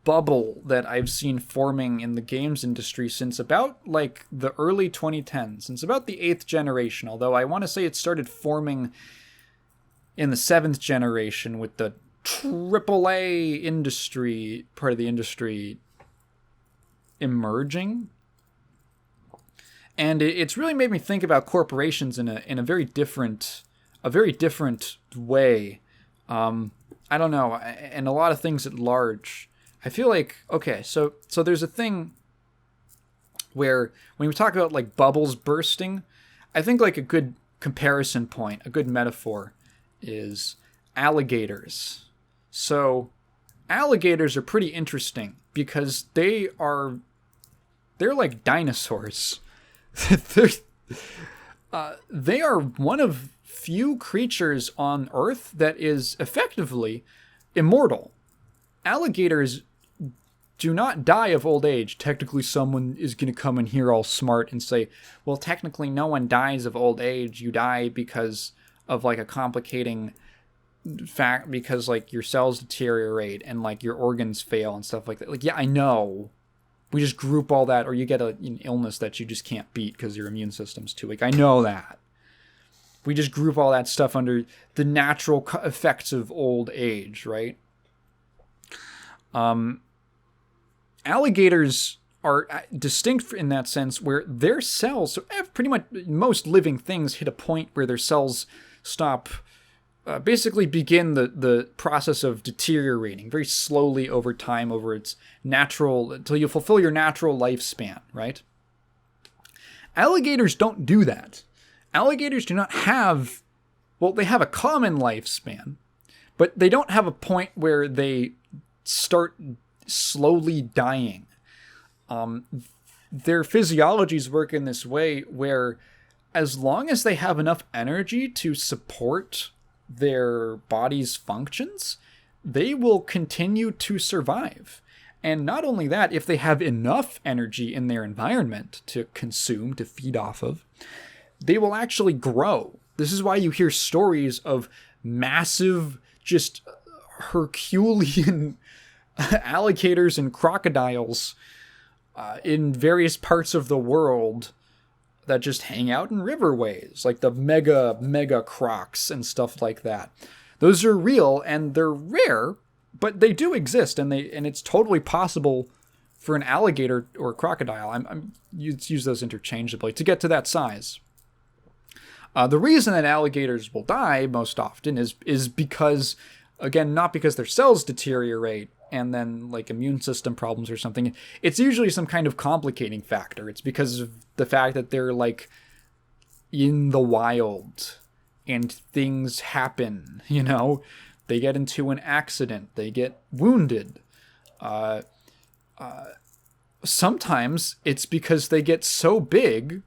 bubble that I've seen forming in the games industry since about like the early 2010s, since about the 8th generation, although I want to say it started forming in the 7th generation with the AAA industry, part of the industry emerging. And it's really made me think about corporations in a very different way. I don't know, and a lot of things at large. I feel like, okay, so there's a thing where when we talk about like bubbles bursting, I think like a good comparison point, a good metaphor is alligators. So alligators are pretty interesting because they're like dinosaurs. They are one of few creatures on Earth that is effectively immortal. Alligators do not die of old age. Technically, someone is going to come in here all smart and say, well, technically no one dies of old age. You die because of like a complicating fact, because like your cells deteriorate and like your organs fail and stuff like that. Like, yeah, I know. We just group all that, or you get an illness that you just can't beat because your immune system's too weak. I know that. We just group all that stuff under the natural effects of old age, right? Alligators are distinct in that sense where their cells, so pretty much most living things hit a point where their cells stop, basically begin the process of deteriorating very slowly over time, over its natural, until you fulfill your natural lifespan, right? Alligators don't do that. Alligators do not have, well, they have a common lifespan, but they don't have a point where they start slowly dying. Their physiologies work in this way where as long as they have enough energy to support their body's functions, they will continue to survive. And not only that, if they have enough energy in their environment to consume, to feed off of, they will actually grow. This is why you hear stories of massive, just Herculean alligators and crocodiles in various parts of the world that just hang out in riverways, like the mega crocs and stuff like that. Those are real and they're rare, but they do exist, and it's totally possible for an alligator or a crocodile, I'm use those interchangeably, to get to that size. The reason that alligators will die most often is because, again, not because their cells deteriorate and then like immune system problems or something. It's usually some kind of complicating factor. It's because of the fact that they're like in the wild and things happen, you know? They get into an accident, they get wounded. Sometimes it's because they get so big,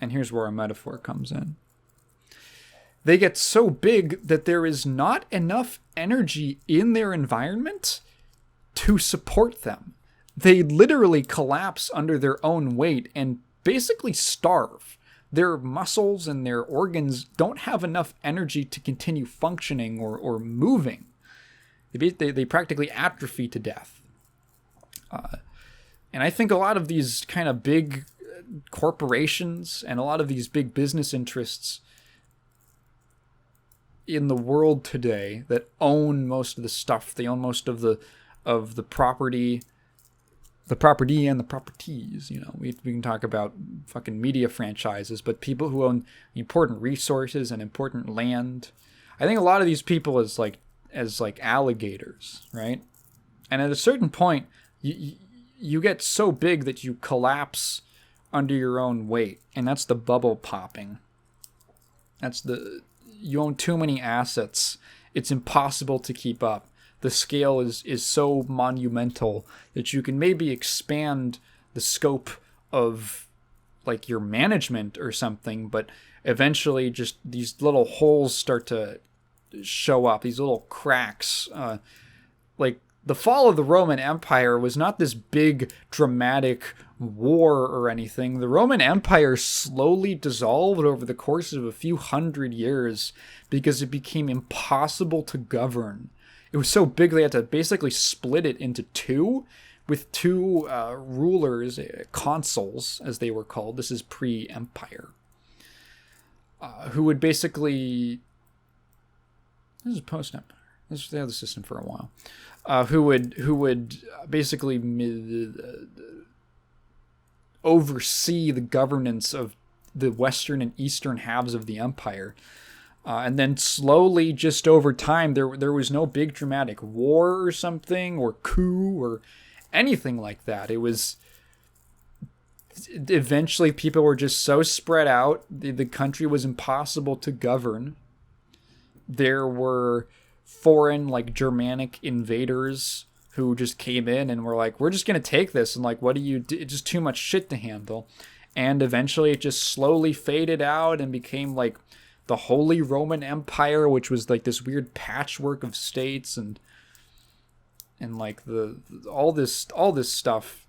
and here's where a metaphor comes in. They get so big that there is not enough energy in their environment to support them. They literally collapse under their own weight and basically starve. Their muscles and their organs don't have enough energy to continue functioning or moving. They practically atrophy to death. And I think a lot of these kind of big corporations and a lot of these big business interests in the world today that own most of the stuff, they own most of the property, and the properties, you know. We can talk about fucking media franchises, but people who own important resources and important land. I think a lot of these people as like alligators, right? And at a certain point, you get so big that you collapse under your own weight, and that's the bubble popping. You own too many assets. It's impossible to keep up. The scale is so monumental that you can maybe expand the scope of like your management or something, but eventually just these little holes start to show up, these little cracks. Like the fall of the Roman Empire was not this big dramatic war or anything. The Roman Empire slowly dissolved over the course of a few hundred years because it became impossible to govern. It was so big they had to basically split it into two, with two rulers, consuls as they were called. This is pre-empire, who would basically, this is post-empire. They had the system for a while. Who would basically oversee the governance of the western and eastern halves of the empire. And then slowly, just over time, there was no big dramatic war or something, or coup, or anything like that. It was... Eventually, people were just so spread out. The country was impossible to govern. There were foreign, like, Germanic invaders who just came in and were like, we're just going to take this. And, like, what do you do? It's just too much shit to handle. And eventually, it just slowly faded out and became, like, the Holy Roman Empire, which was like this weird patchwork of states and like all this stuff,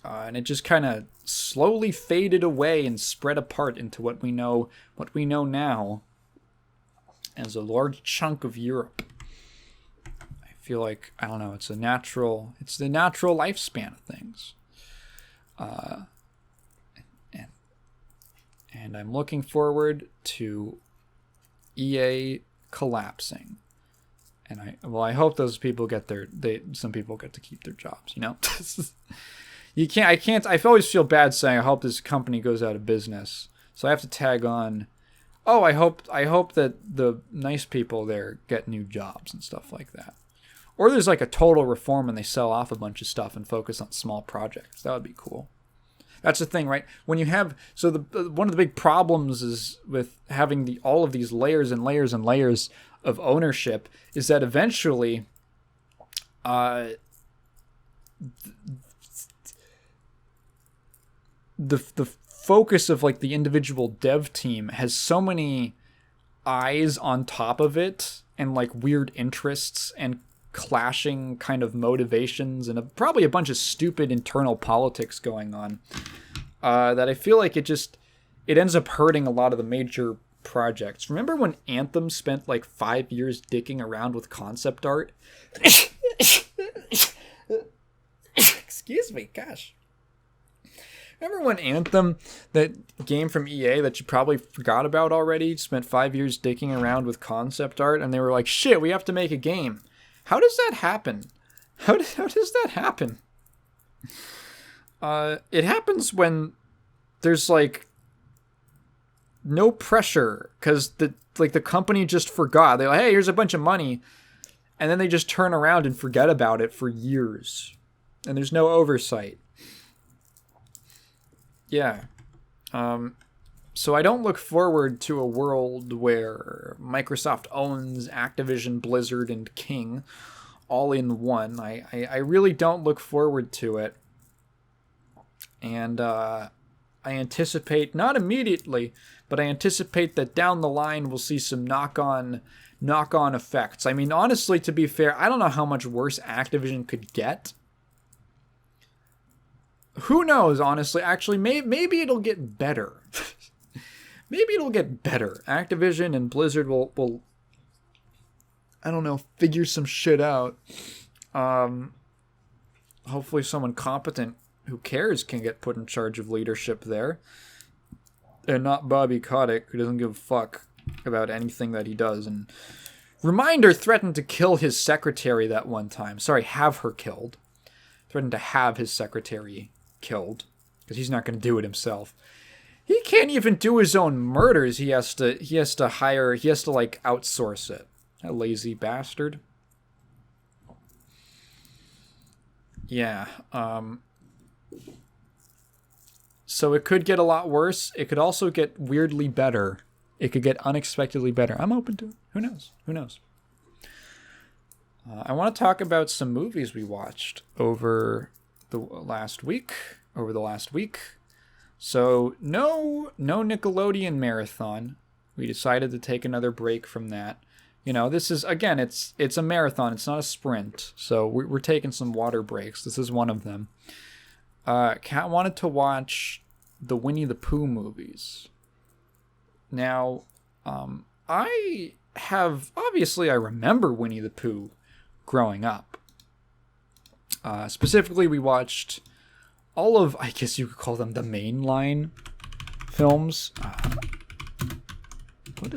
and it just kind of slowly faded away and spread apart into what we know now as a large chunk of Europe. I feel like, I don't know, it's the natural lifespan of things. And I'm looking forward to EA collapsing. And I hope those people some people get to keep their jobs, you know? I always feel bad saying I hope this company goes out of business. So I have to tag on, I hope that the nice people there get new jobs and stuff like that. Or there's like a total reform and they sell off a bunch of stuff and focus on small projects. That would be cool. That's the thing, right? When you have... So one of the big problems is with having all of these layers and layers and layers of ownership is that eventually the focus of like the individual dev team has so many eyes on top of it and like weird interests and clashing kind of motivations and probably a bunch of stupid internal politics going on, that I feel like it ends up hurting a lot of the major projects. Remember when Anthem spent like 5 years dicking around with concept art? Excuse me, gosh. Remember when Anthem, that game from EA that you probably forgot about already, spent 5 years dicking around with concept art, and they were like, shit, we have to make a game. How does that happen? How does that happen? It happens when there's like no pressure because the company just forgot. They're like, hey, here's a bunch of money, and then they just turn around and forget about it for years, and there's no oversight. Yeah. So I don't look forward to a world where Microsoft owns Activision, Blizzard, and King all in one. I really don't look forward to it. And I anticipate, not immediately, but I anticipate that down the line we'll see some knock-on effects. I mean, honestly, to be fair, I don't know how much worse Activision could get. Who knows, honestly? Actually, maybe it'll get better. Maybe it'll get better. Activision and Blizzard will I don't know, figure some shit out. Hopefully someone competent who cares can get put in charge of leadership there. And not Bobby Kotick, who doesn't give a fuck about anything that he does. And Reminder threatened to kill his secretary that one time. Sorry, have her killed. Threatened to have his secretary killed. Because he's not going to do it himself. He can't even do his own murders. He has to like outsource it. That lazy bastard. Yeah. So it could get a lot worse. It could also get weirdly better. It could get unexpectedly better. I'm open to it. Who knows? Who knows? I want to talk about some movies we watched over the last week. So no Nickelodeon marathon. We decided to take another break from that. You know, this is, again, it's a marathon. It's not a sprint. So we're taking some water breaks. This is one of them. Kat wanted to watch the Winnie the Pooh movies. Now, I remember Winnie the Pooh growing up. Specifically, we watched all of, I guess you could call them the mainline films. What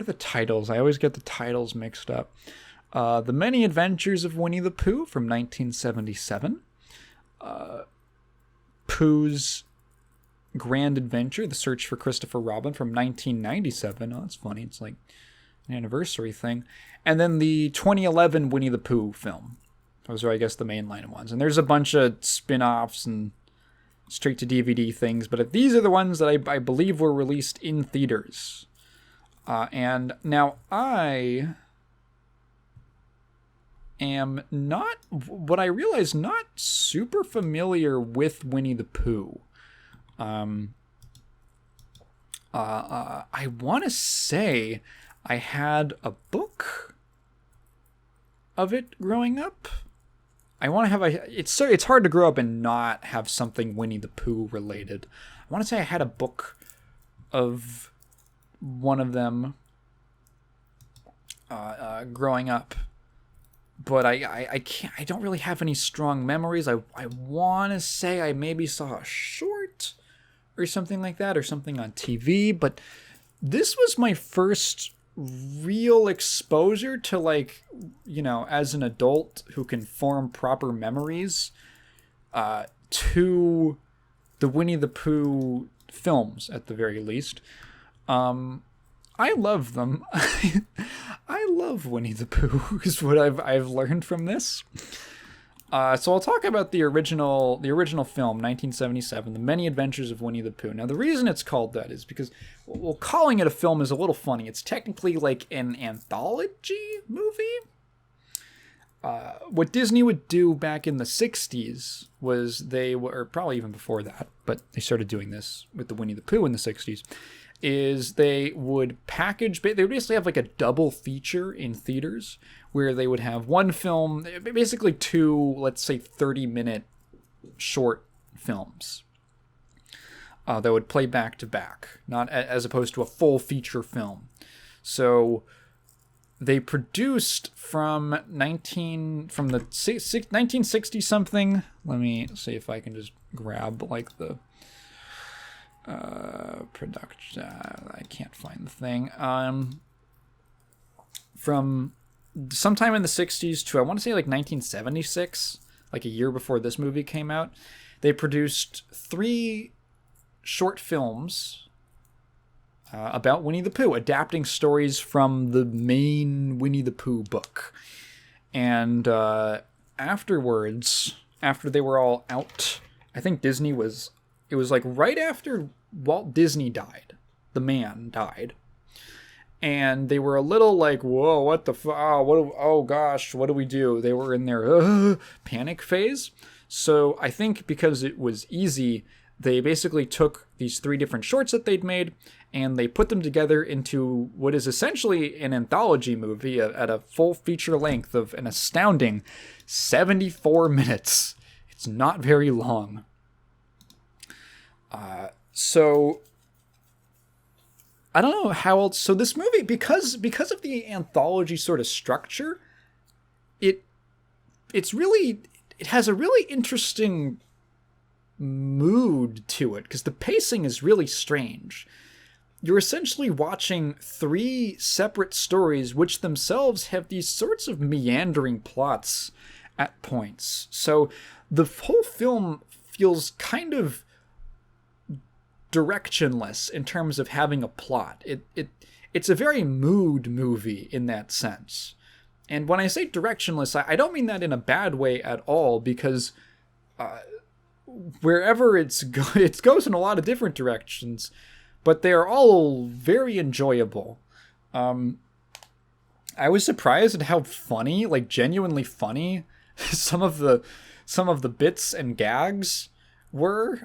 are the titles? I always get the titles mixed up. The Many Adventures of Winnie the Pooh from 1977. Pooh's Grand Adventure, The Search for Christopher Robin from 1997. Oh, that's funny. It's like an anniversary thing. And then the 2011 Winnie the Pooh film. Those are, I guess, the mainline ones. And there's a bunch of spin-offs and straight-to-DVD things, but these are the ones that I believe were released in theaters. And now I am not, what I realize, not super familiar with Winnie the Pooh. I want to say I had a book of it growing up. I want to have it's hard to grow up and not have something Winnie the Pooh related. I want to say I had a book of one of them growing up, but I can't. I don't really have any strong memories. I want to say I maybe saw a short or something like that, or something on TV, but this was my first real exposure to, like, you know, as an adult who can form proper memories, to the Winnie the Pooh films, at the very least. I love them. I love Winnie the Pooh, is what I've learned from this. So I'll talk about the original film, 1977, The Many Adventures of Winnie the Pooh. Now, the reason it's called that is because, well, calling it a film is a little funny. It's technically like an anthology movie. What Disney would do back in the 60s was or probably even before that, but they started doing this with the Winnie the Pooh in the 60s, is they would they would basically have like a double feature in theaters where they would have one film, basically two, let's say 30-minute short films that would play back to back, not as opposed to a full feature film. So they produced from the 1960 something. Let me see if I can just grab like the production. I can't find the thing. From sometime in the 60s to, I want to say, like 1976, like a year before this movie came out, they produced 3 short films about Winnie the Pooh, adapting stories from the main Winnie the Pooh book. And afterwards, after they were all out, I think it was like right after Walt Disney died, the man died. And they were a little like, whoa, what the oh gosh, what do we do? They were in their panic phase. So I think because it was easy, they basically took these 3 different shorts that they'd made and they put them together into what is essentially an anthology movie at a full feature length of an astounding 74 minutes. It's not very long. So I don't know how else. So this movie, because of the anthology sort of structure, it has a really interesting mood to it, because the pacing is really strange. You're essentially watching 3 separate stories which themselves have these sorts of meandering plots at points. So the whole film feels kind of directionless in terms of having a plot. It's a very mood movie in that sense. And when I say directionless, I don't mean that in a bad way at all, because wherever it goes in a lot of different directions, but they're all very enjoyable. I was surprised at how funny, like genuinely funny, some of the bits and gags were.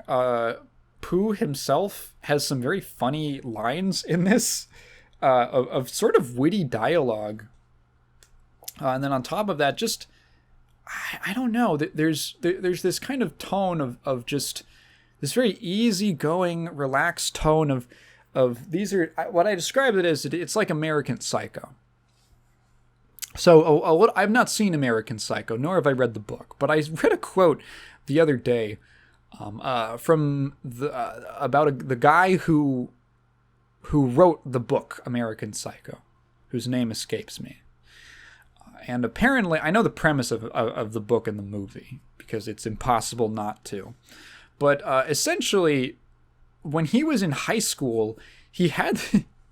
Pooh himself has some very funny lines in this, of sort of witty dialogue. And then on top of that, just, I don't know, there's this kind of tone of just this very easygoing, relaxed tone of these are, what I describe it as, it's like American Psycho. So I've not seen American Psycho, nor have I read the book, but I read a quote the other day from the guy who wrote the book American Psycho, whose name escapes me. And apparently, I know the premise of the book and the movie, because it's impossible not to. But essentially, when he was in high school, he had...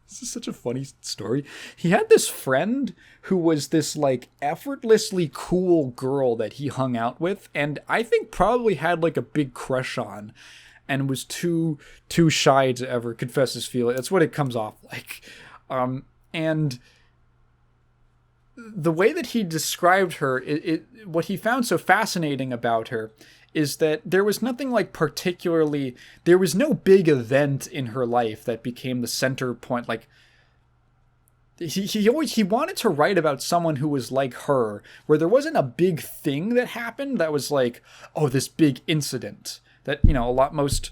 This is such a funny story. He had this friend who was this, like, effortlessly cool girl that he hung out with, and I think probably had, like, a big crush on, and was too shy to ever confess his feeling. That's what it comes off like. And the way that he described her, what he found so fascinating about her is that there was nothing like particularly, there was no big event in her life that became the center point. Like, he wanted to write about someone who was like her, where there wasn't a big thing that happened that was like, oh, this big incident that, you know, most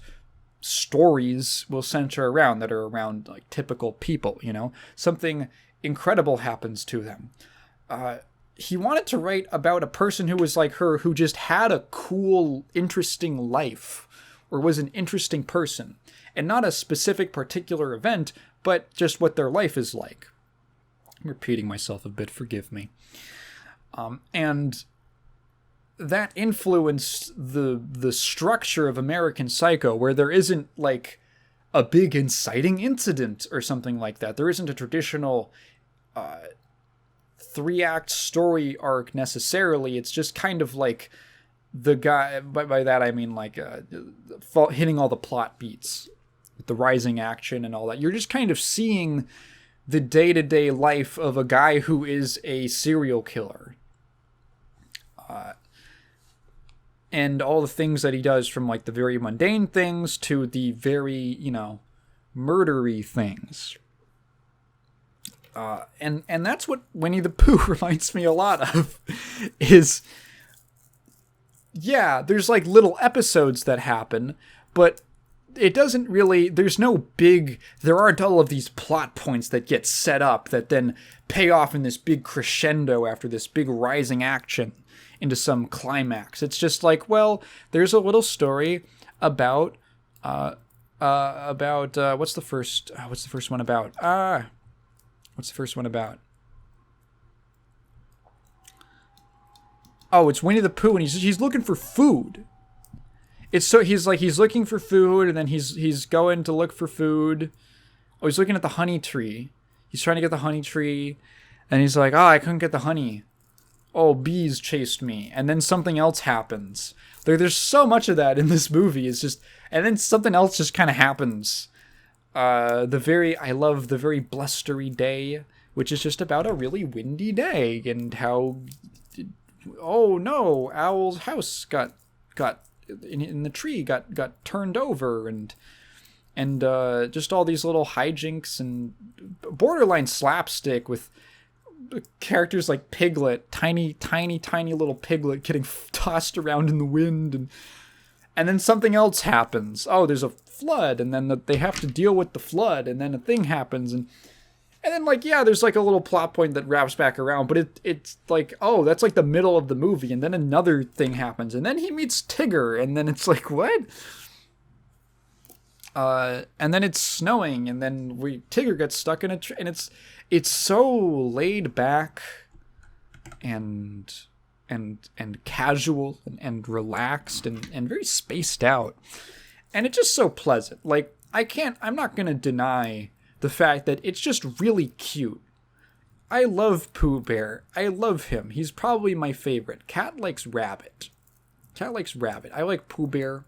stories will center around, that are around like typical people, you know, something incredible happens to them. He wanted to write about a person who was like her, who just had a cool, interesting life, or was an interesting person, and not a specific particular event, but just what their life is like. I'm repeating myself a bit, forgive me. And that influenced the structure of American Psycho, where there isn't like a big inciting incident or something like that. There isn't a traditional 3-act story arc necessarily. It's just kind of like the guy, by that I mean like hitting all the plot beats with the rising action and all that. You're just kind of seeing the day-to-day life of a guy who is a serial killer. And all the things that he does, from like the very mundane things to the very, you know, murdery things. And that's what Winnie the Pooh reminds me a lot of, is, yeah, there's like little episodes that happen, but it doesn't really, there aren't all of these plot points that get set up that then pay off in this big crescendo after this big rising action into some climax. It's just like, well, there's a little story about what's the first one about? What's the first one about? Oh, it's Winnie the Pooh, and he's looking for food. He's looking for food, and then he's going to look for food. Oh, he's looking at the honey tree. He's trying to get the honey tree, and he's like, oh, I couldn't get the honey. Oh, bees chased me. And then something else happens. There's so much of that in this movie. It's just, and then something else just kind of happens. I love the very blustery day, which is just about a really windy day, and how, oh no, Owl's house got in the tree got turned over, and just all these little hijinks and borderline slapstick with characters like Piglet, tiny little Piglet getting tossed around in the wind, and then something else happens. Oh, there's a flood, and then they have to deal with the flood, and then a thing happens, and then like, yeah, there's like a little plot point that wraps back around, but it's like, oh, that's like the middle of the movie, and then another thing happens, and then he meets Tigger, and then it's like, what? And then it's snowing, and then Tigger gets stuck in a tree, and it's so laid back and casual and relaxed and very spaced out. And it's just so pleasant. Like, I'm not going to deny the fact that it's just really cute. I love Pooh Bear. I love him. He's probably my favorite. Cat likes Rabbit. I like Pooh Bear.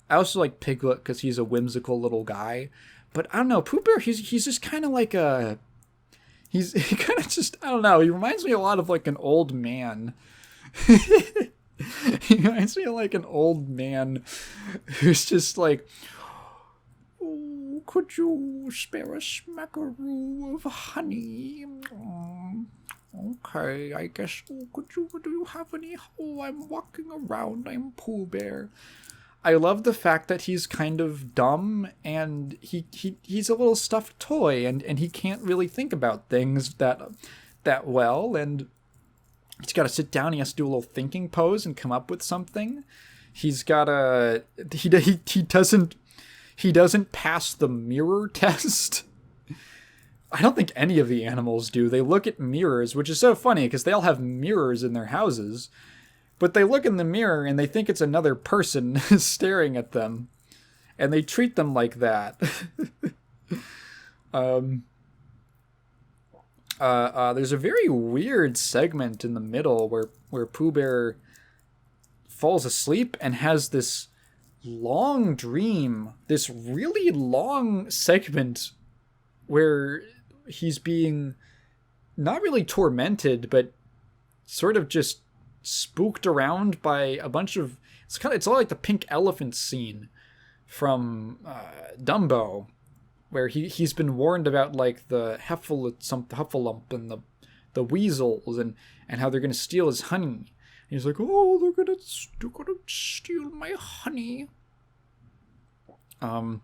I also like Piglet because he's a whimsical little guy. But I don't know, Pooh Bear, he's just kind of like he kind of just, I don't know, he reminds me a lot of like an old man. He reminds me of like an old man who's just like, oh, could you spare a smackaroo of honey? Okay, I guess, do you have any? Oh, I'm walking around, I'm Pooh Bear. I love the fact that he's kind of dumb, and he's a little stuffed toy, and he can't really think about things that well, and he's got to sit down, he has to do a little thinking pose and come up with something. He's got a he doesn't pass the mirror test. I don't think any of the animals do. They look at mirrors, which is so funny because they all have mirrors in their houses. but they look in the mirror and they think it's another person staring at them, and they treat them like that. There's a very weird segment in the middle where Pooh Bear falls asleep and has this long dream, this really long segment where he's being not really tormented, but sort of just spooked around by a bunch of, it's all like the pink elephant scene from Dumbo, where he's been warned about like the Heffalump and the weasels and how they're gonna steal his honey. And he's like, oh, they're gonna steal my honey. I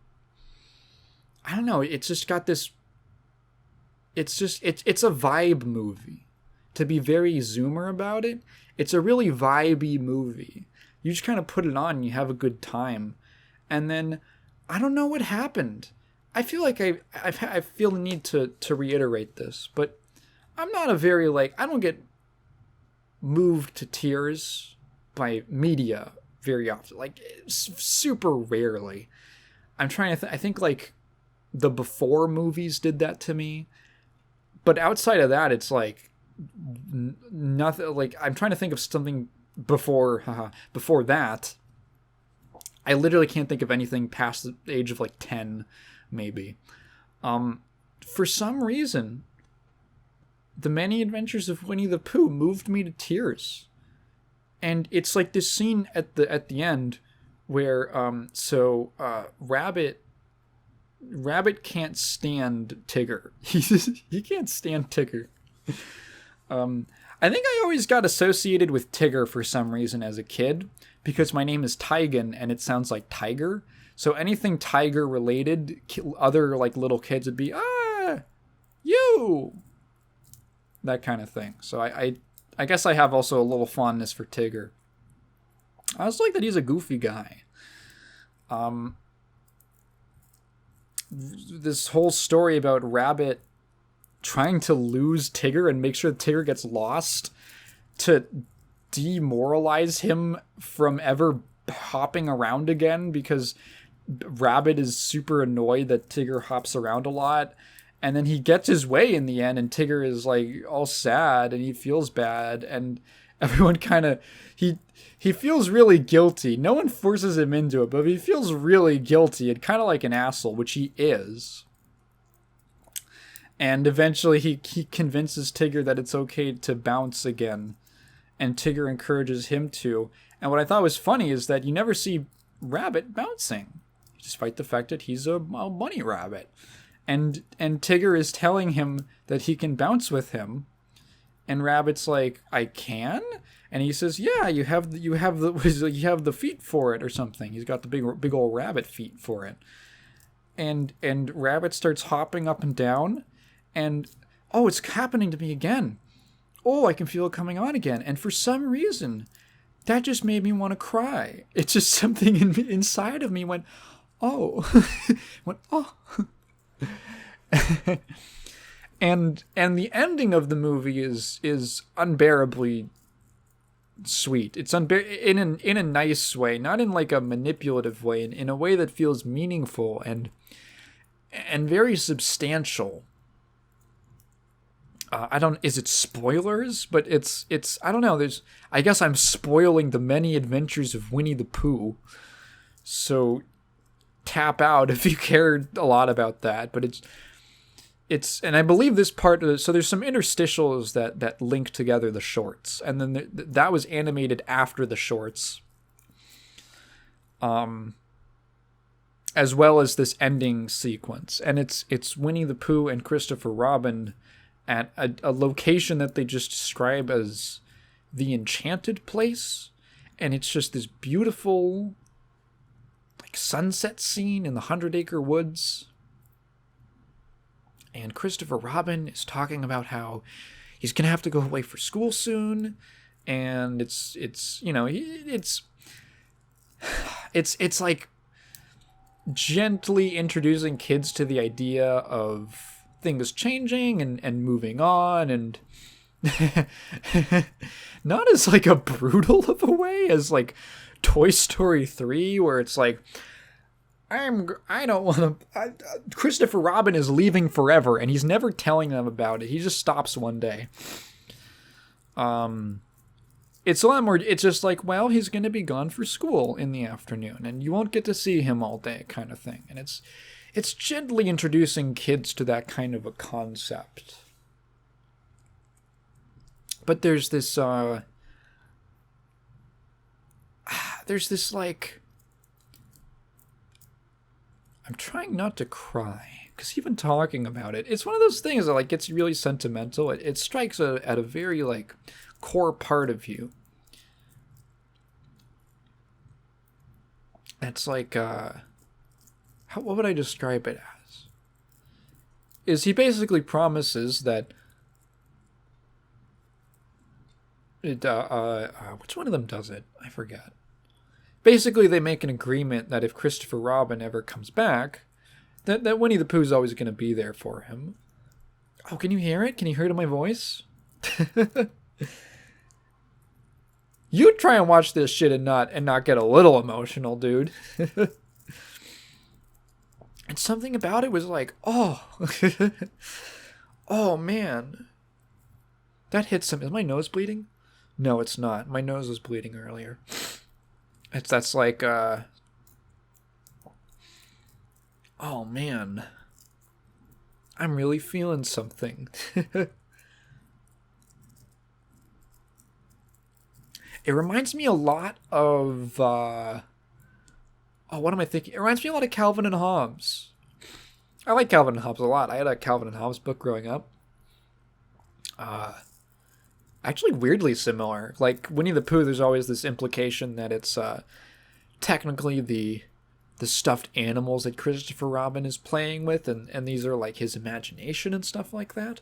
don't know. It's just got this. It's a vibe movie. To be very zoomer about it, it's a really vibey movie. You just kind of put it on and you have a good time. And then I don't know what happened. I feel like I feel the need to reiterate this, but I'm not a very I don't get moved to tears by media very often, super rarely. I'm trying to I think like the Before movies did that to me, but outside of that, it's like nothing. Like, I'm trying to think of something before that. I literally can't think of anything past the age of 10, maybe. For some reason, The Many Adventures of Winnie the Pooh moved me to tears. And it's like this scene at the end where Rabbit can't stand Tigger. He can't stand Tigger. I think I always got associated with Tigger for some reason as a kid, because my name is Tigan and it sounds like tiger. So anything tiger related, other little kids would be, you, that kind of thing. So I guess I have also a little fondness for Tigger. I also like that he's a goofy guy. This whole story about Rabbit trying to lose Tigger and make sure that Tigger gets lost to demoralize him from ever hopping around again, because Rabbit is super annoyed that Tigger hops around a lot, and then he gets his way in the end and Tigger is all sad and he feels bad, and everyone kind of he feels really guilty. No one forces him into it, but he feels really guilty and kind of like an asshole, which he is. And eventually he convinces Tigger that it's okay to bounce again. And Tigger encourages him to. And what I thought was funny is that you never see Rabbit bouncing, despite the fact that he's a bunny rabbit. And Tigger is telling him that he can bounce with him. And Rabbit's like, I can? And he says, yeah, you have the feet for it or something. He's got the big old rabbit feet for it. And Rabbit starts hopping up and down. And, oh, it's happening to me again. Oh, I can feel it coming on again. And for some reason, that just made me want to cry. It's just something inside of me went, oh. went, oh. And the ending of the movie is unbearably sweet. It's in a nice way, not in a manipulative way, in a way that feels meaningful and very substantial. Is it spoilers? But it's I don't know. I guess I'm spoiling The Many Adventures of Winnie the Pooh. So tap out if you cared a lot about that. But it's and I believe this part. So there's some interstitials that link together the shorts, and then that was animated after the shorts. As well as this ending sequence, and it's Winnie the Pooh and Christopher Robin at a location that they just describe as the Enchanted Place, and it's just this beautiful sunset scene in the 100-acre woods. And Christopher Robin is talking about how he's gonna have to go away for school soon, and it's like gently introducing kids to the idea of things changing and moving on, and Not as like a brutal of a way as like Toy Story 3, where it's like, I don't want to. Christopher Robin is leaving forever, and he's never telling them about it. He just stops one day. It's a lot more. It's just like, well, he's going to be gone for school in the afternoon, and you won't get to see him all day, kind of thing. And it's gently introducing kids to that kind of a concept. But there's this like, I'm trying not to cry, because even talking about it, it's one of those things that like gets really sentimental. It strikes at a very like core part of you. It's like, what would I describe it as? Is he basically promises that it, which one of them does it? I forget. Basically, they make an agreement that if Christopher Robin ever comes back, that Winnie the Pooh's always going to be there for him. Oh, can you hear it? Can you hear it in my voice? You try and watch this shit and not get a little emotional, dude. And something about it was like, oh, oh man, that hits him. Is my nose bleeding? No, it's not. My nose was bleeding earlier. That's like, oh man, I'm really feeling something. It reminds me a lot of, what am I thinking? It reminds me a lot of Calvin and Hobbes. I like Calvin and Hobbes a lot. I had a Calvin and Hobbes book growing up. Actually weirdly similar. Like Winnie the Pooh, there's always this implication that it's technically the stuffed animals that Christopher Robin is playing with, and these are like his imagination and stuff like that.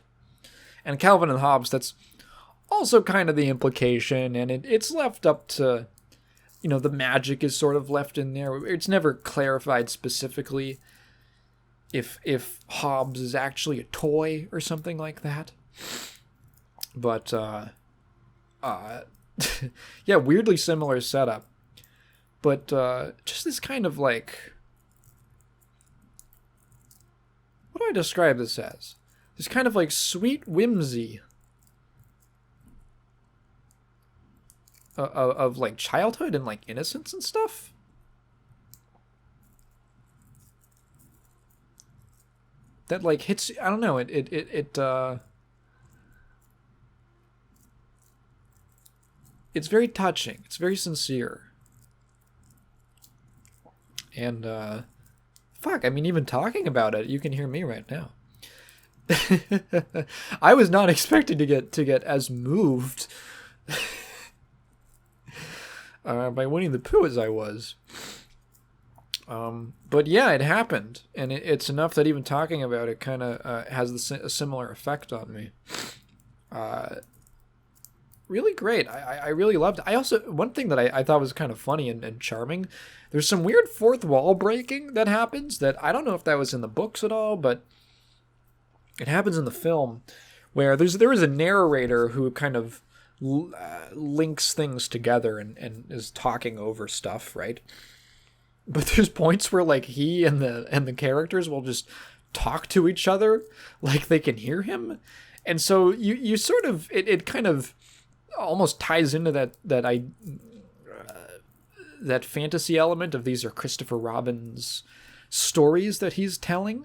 And Calvin and Hobbes, that's also kind of the implication, and it's left up to, the magic is sort of left in there. It's never clarified specifically if Hobbes is actually a toy or something like that. But, yeah, weirdly similar setup. But, just this kind of like, what do I describe this as? This kind of like sweet whimsy of like childhood and like innocence and stuff. That like hits, I don't know, it's very touching. It's very sincere. And, fuck, I mean, even talking about it, you can hear me right now. I was not expecting to get as moved by Winnie the Pooh as I was. But yeah, it happened. And it's enough that even talking about it kind of has a similar effect on me. Really great. I really loved it. I also, one thing that I thought was kind of funny and charming, there's some weird fourth wall breaking that happens that I don't know if that was in the books at all, but it happens in the film where there is a narrator who kind of links things together and is talking over stuff, right? But there's points where like he and the characters will just talk to each other like they can hear him. And so you sort of, it kind of almost ties into that fantasy element of these are Christopher Robin's stories that he's telling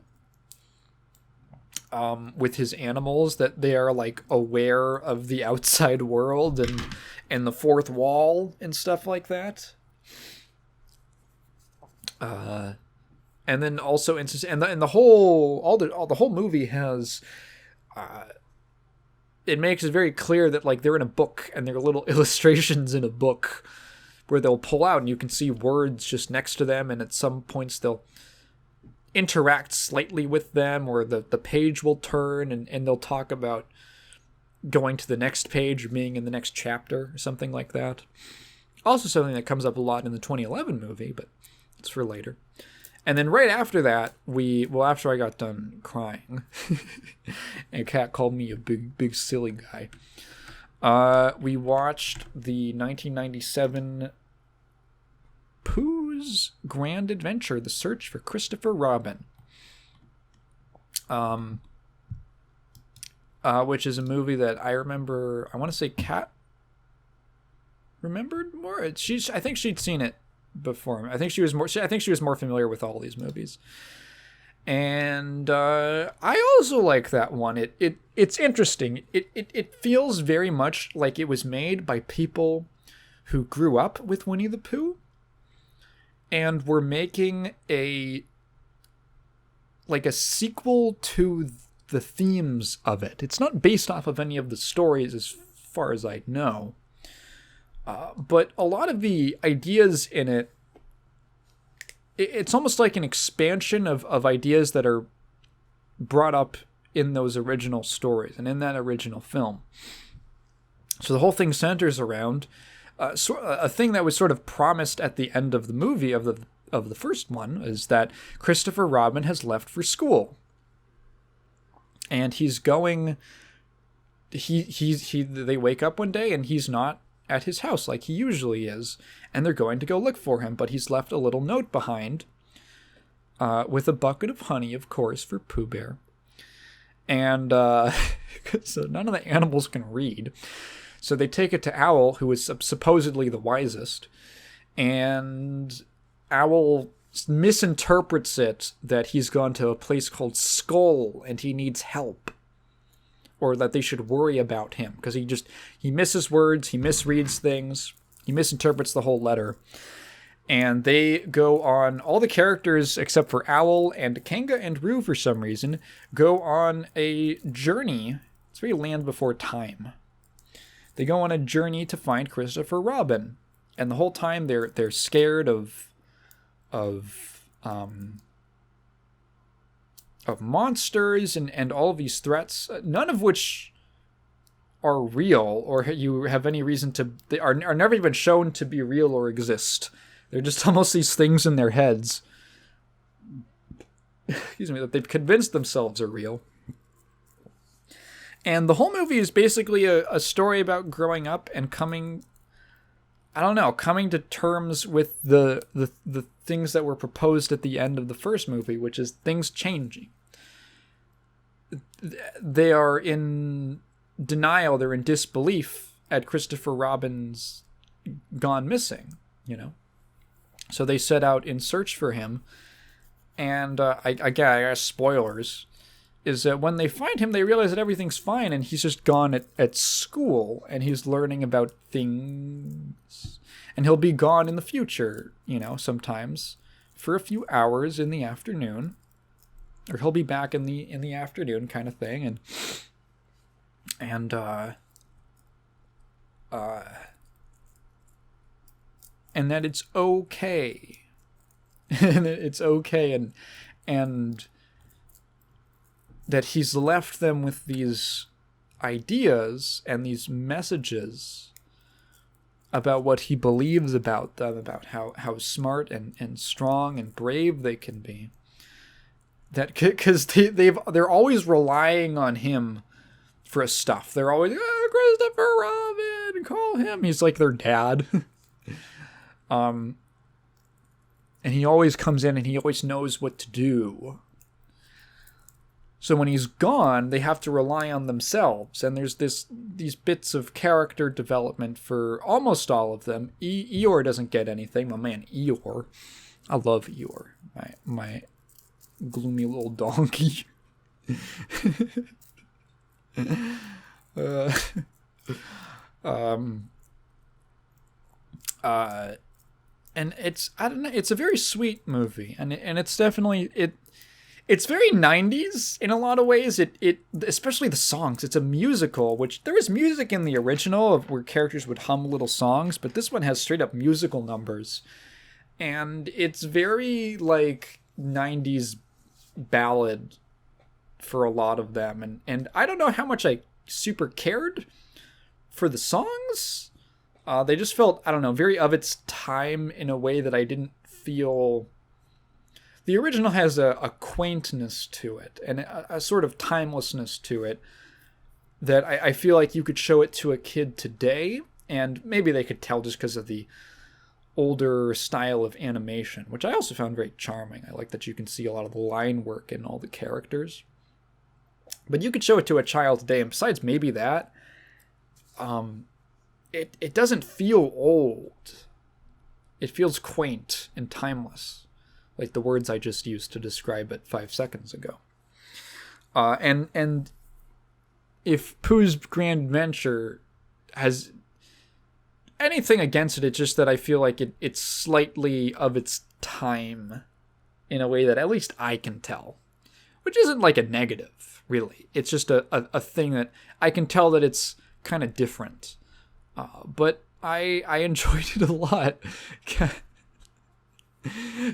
with his animals, that they are like aware of the outside world and the fourth wall and stuff like that. And then also and the whole movie has it makes it very clear that like they're in a book and there are little illustrations in a book where they'll pull out and you can see words just next to them, and at some points they'll interact slightly with them, or the page will turn and they'll talk about going to the next page or being in the next chapter or something like that. Also something that comes up a lot in the 2011 movie, but it's for later. And then right after that, after I got done crying, and Kat called me a big silly guy, we watched the 1997 Pooh's Grand Adventure: The Search for Christopher Robin, which is a movie that I remember. I want to say Kat remembered more. I think she'd seen it before. I think she was more familiar with all these movies. And I also like that one. It's interesting. It feels very much like it was made by people who grew up with Winnie the Pooh and were making a sequel to the themes of it. It's not based off of any of the stories as far as I know. But a lot of the ideas in it, it's almost like an expansion of ideas that are brought up in those original stories and in that original film. So the whole thing centers around a thing that was sort of promised at the end of the movie of the first one, is that Christopher Robin has left for school, and he's going. They wake up one day and he's not at his house like he usually is, and they're going to go look for him, but he's left a little note behind with a bucket of honey, of course, for Pooh Bear. And so none of the animals can read. So they take it to Owl, who is supposedly the wisest, and Owl misinterprets it that he's gone to a place called Skull and he needs help. Or that they should worry about him, because he misses words, he misreads things, he misinterprets the whole letter. And they go on, all the characters except for Owl and Kanga and Roo for some reason, go on a journey. It's very Land Before Time. They go on a journey to find Christopher Robin. And the whole time they're scared of monsters and all of these threats, none of which are real or you have any reason to. They are never even shown to be real or exist. They're just almost these things in their heads. Excuse me, that they've convinced themselves are real. And the whole movie is basically a story about growing up and coming to terms with the things that were proposed at the end of the first movie, which is things changing. They are in denial, they're in disbelief at Christopher Robin's gone missing, So they set out in search for him, and I guess spoilers, is that when they find him, they realize that everything's fine, and he's just gone at school, and he's learning about things. And he'll be gone in the future, sometimes for a few hours in the afternoon, or he'll be back in the afternoon kind of thing, and that it's okay, and it's okay, and that he's left them with these ideas and these messages about what he believes about them, about how smart and strong and brave they can be. That because they're always relying on him for stuff. They're always, Christopher Robin, call him. He's like their dad. And he always comes in and he always knows what to do. So when he's gone, they have to rely on themselves. And there's these bits of character development for almost all of them. Eeyore doesn't get anything. My man Eeyore. I love Eeyore. My gloomy little donkey. And it's, I don't know, it's a very sweet movie. And it's definitely, it's very 90s in a lot of ways. It especially the songs. It's a musical, which there was music in the original of where characters would hum little songs, but this one has straight up musical numbers. And it's very like 90s ballad for a lot of them. And I don't know how much I super cared for the songs. They just felt, I don't know, very of its time in a way that I didn't feel. the original has a quaintness to it and a sort of timelessness to it that I feel like you could show it to a kid today, and maybe they could tell just because of the older style of animation, which I also found very charming. I like that you can see a lot of the line work in all the characters. But you could show it to a child today, and besides maybe that, it doesn't feel old. It feels quaint and timeless, like the words I just used to describe it 5 seconds ago. And if Pooh's Grand Adventure has anything against it, it's just that I feel like it's slightly of its time in a way that at least I can tell, which isn't like a negative, really. It's just a thing that I can tell that it's kind of different. But I enjoyed it a lot.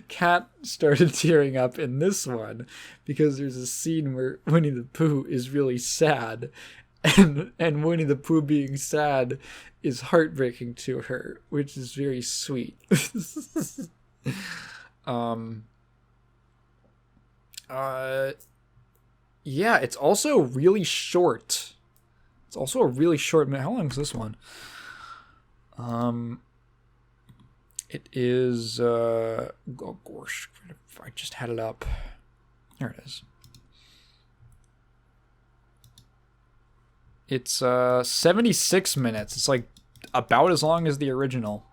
Kat started tearing up in this one because there's a scene where Winnie the Pooh is really sad, and Winnie the Pooh being sad is heartbreaking to her, which is very sweet. Yeah, it's also really short. It's also a really short. How long is this one? It is, oh gosh, I just had it up. There it is. It's 76 minutes. It's like about as long as the original.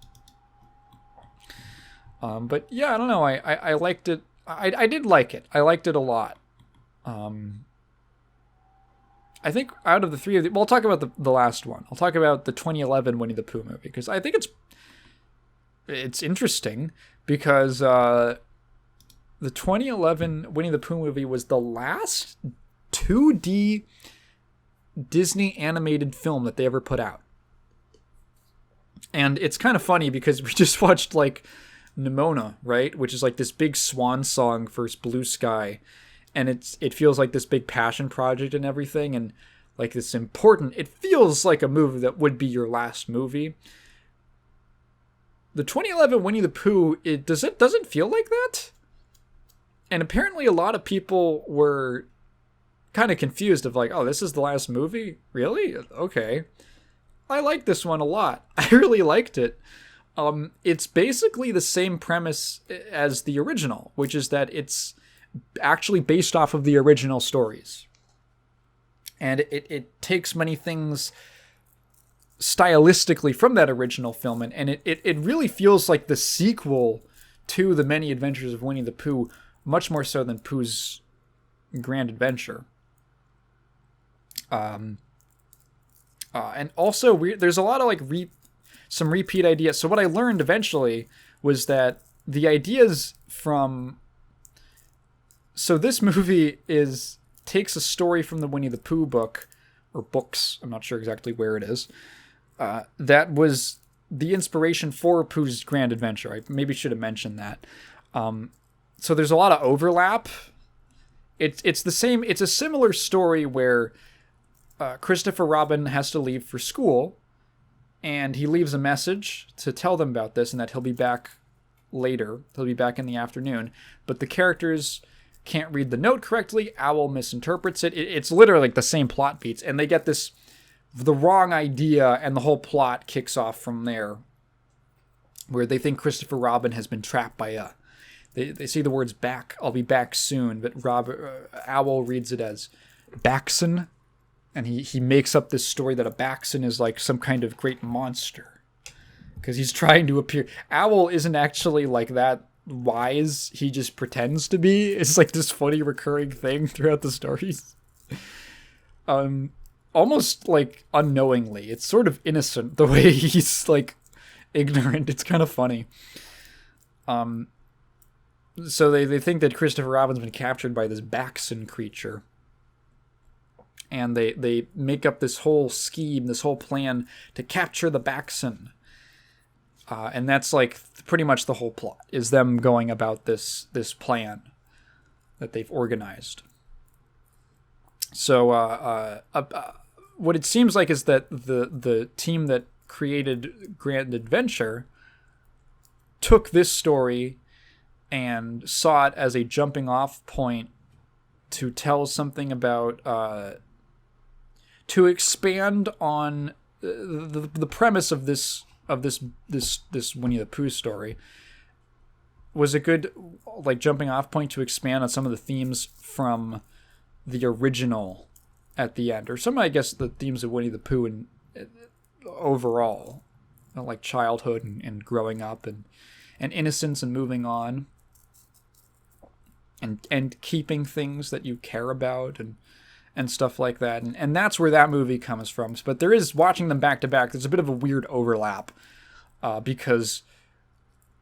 But yeah, I don't know. I liked it. I did like it. I liked it a lot. I think out of the three of the, well, I'll talk about the last one. I'll talk about the 2011 Winnie the Pooh movie, because I think it's interesting because the 2011 Winnie the Pooh movie was the last 2D Disney animated film that they ever put out. And it's kind of funny because we just watched like Nimona, right? Which is like this big swan song for Blue Sky. And it feels like this big passion project and everything. And like this important, it feels like a movie that would be your last movie. The 2011 Winnie the Pooh, it doesn't feel like that. And apparently a lot of people were kind of confused of like, oh, this is the last movie? Really? Okay. I like this one a lot. I really liked it. It's basically the same premise as the original, which is that it's actually based off of the original stories. And it takes many things stylistically from that original film, and it really feels like the sequel to The Many Adventures of Winnie the Pooh, much more so than Pooh's Grand Adventure. And also there's a lot of like some repeat ideas. So what I learned eventually was that the ideas from, so this movie takes a story from the Winnie the Pooh book, or books, I'm not sure exactly where it is, that was the inspiration for Pooh's Grand Adventure. I maybe should have mentioned that. So there's a lot of overlap. It's the same. It's a similar story where Christopher Robin has to leave for school, and he leaves a message to tell them about this and that he'll be back later. He'll be back in the afternoon. But the characters can't read the note correctly. Owl misinterprets it. It's literally like the same plot beats, and they get the wrong idea, and the whole plot kicks off from there, where they think Christopher Robin has been trapped by they see the words back, I'll be back soon, but Owl reads it as Baxon, and he makes up this story that a Baxon is like some kind of great monster, because he's trying to appear. Owl isn't actually like that wise, he just pretends to be. It's like this funny recurring thing throughout the stories. Almost like unknowingly. It's sort of innocent the way he's like ignorant. It's kind of funny. So they think that Christopher Robin's been captured by this Baxon creature. And they make up this whole scheme, this whole plan to capture the Baxon. And that's like pretty much the whole plot, is them going about this plan that they've organized. So what it seems like is that the team that created Grand Adventure took this story and saw it as a jumping off point to tell something about to expand on the premise of this Winnie the Pooh story. Was a good like jumping off point to expand on some of the themes from the original at the end, or some, I guess, the themes of Winnie the Pooh and overall, like childhood and growing up and innocence and moving on and keeping things that you care about and stuff like that. And that's where that movie comes from. But there is, watching them back to back, there's a bit of a weird overlap because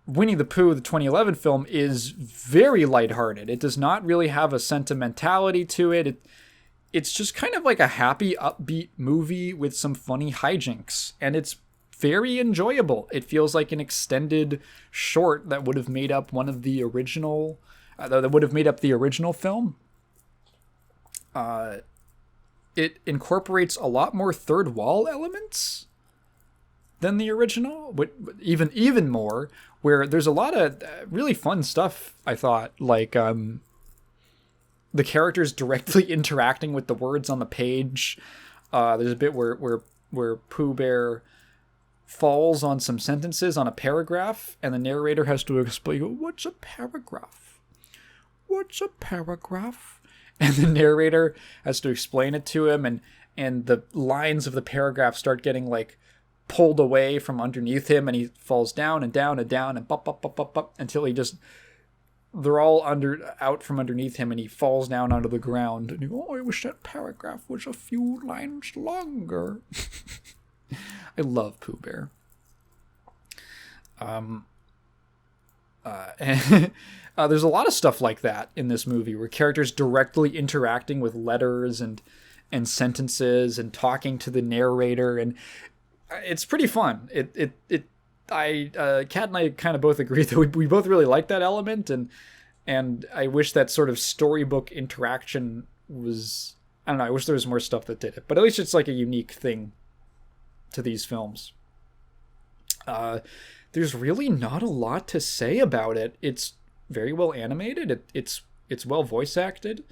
Winnie the Pooh, the 2011 film, is very lighthearted. It does not really have a sentimentality to it. It's just kind of like a happy, upbeat movie with some funny hijinks. And it's very enjoyable. It feels like an extended short that would have made up one of the original... that would have made up the original film. It incorporates a lot more third wall elements than the original, but even more, where there's a lot of really fun stuff, I thought, like the characters directly interacting with the words on the page. There's a bit where Pooh Bear falls on some sentences on a paragraph, and the narrator has to explain, what's a paragraph? What's a paragraph? And the narrator has to explain it to him, and the lines of the paragraph start getting like pulled away from underneath him, and he falls down and down and down and up until he just, they're all out from underneath him, and he falls down onto the ground, and you go, I wish that paragraph was a few lines longer. I love Pooh Bear. There's a lot of stuff like that in this movie, where characters directly interacting with letters and sentences and talking to the narrator, and it's pretty fun. Kat and I kind of both agree that we both really like that element, and I wish that sort of storybook interaction was, I don't know, I wish there was more stuff that did it, but at least it's like a unique thing to these films. There's really not a lot to say about it. It's very well animated. It's well voice acted.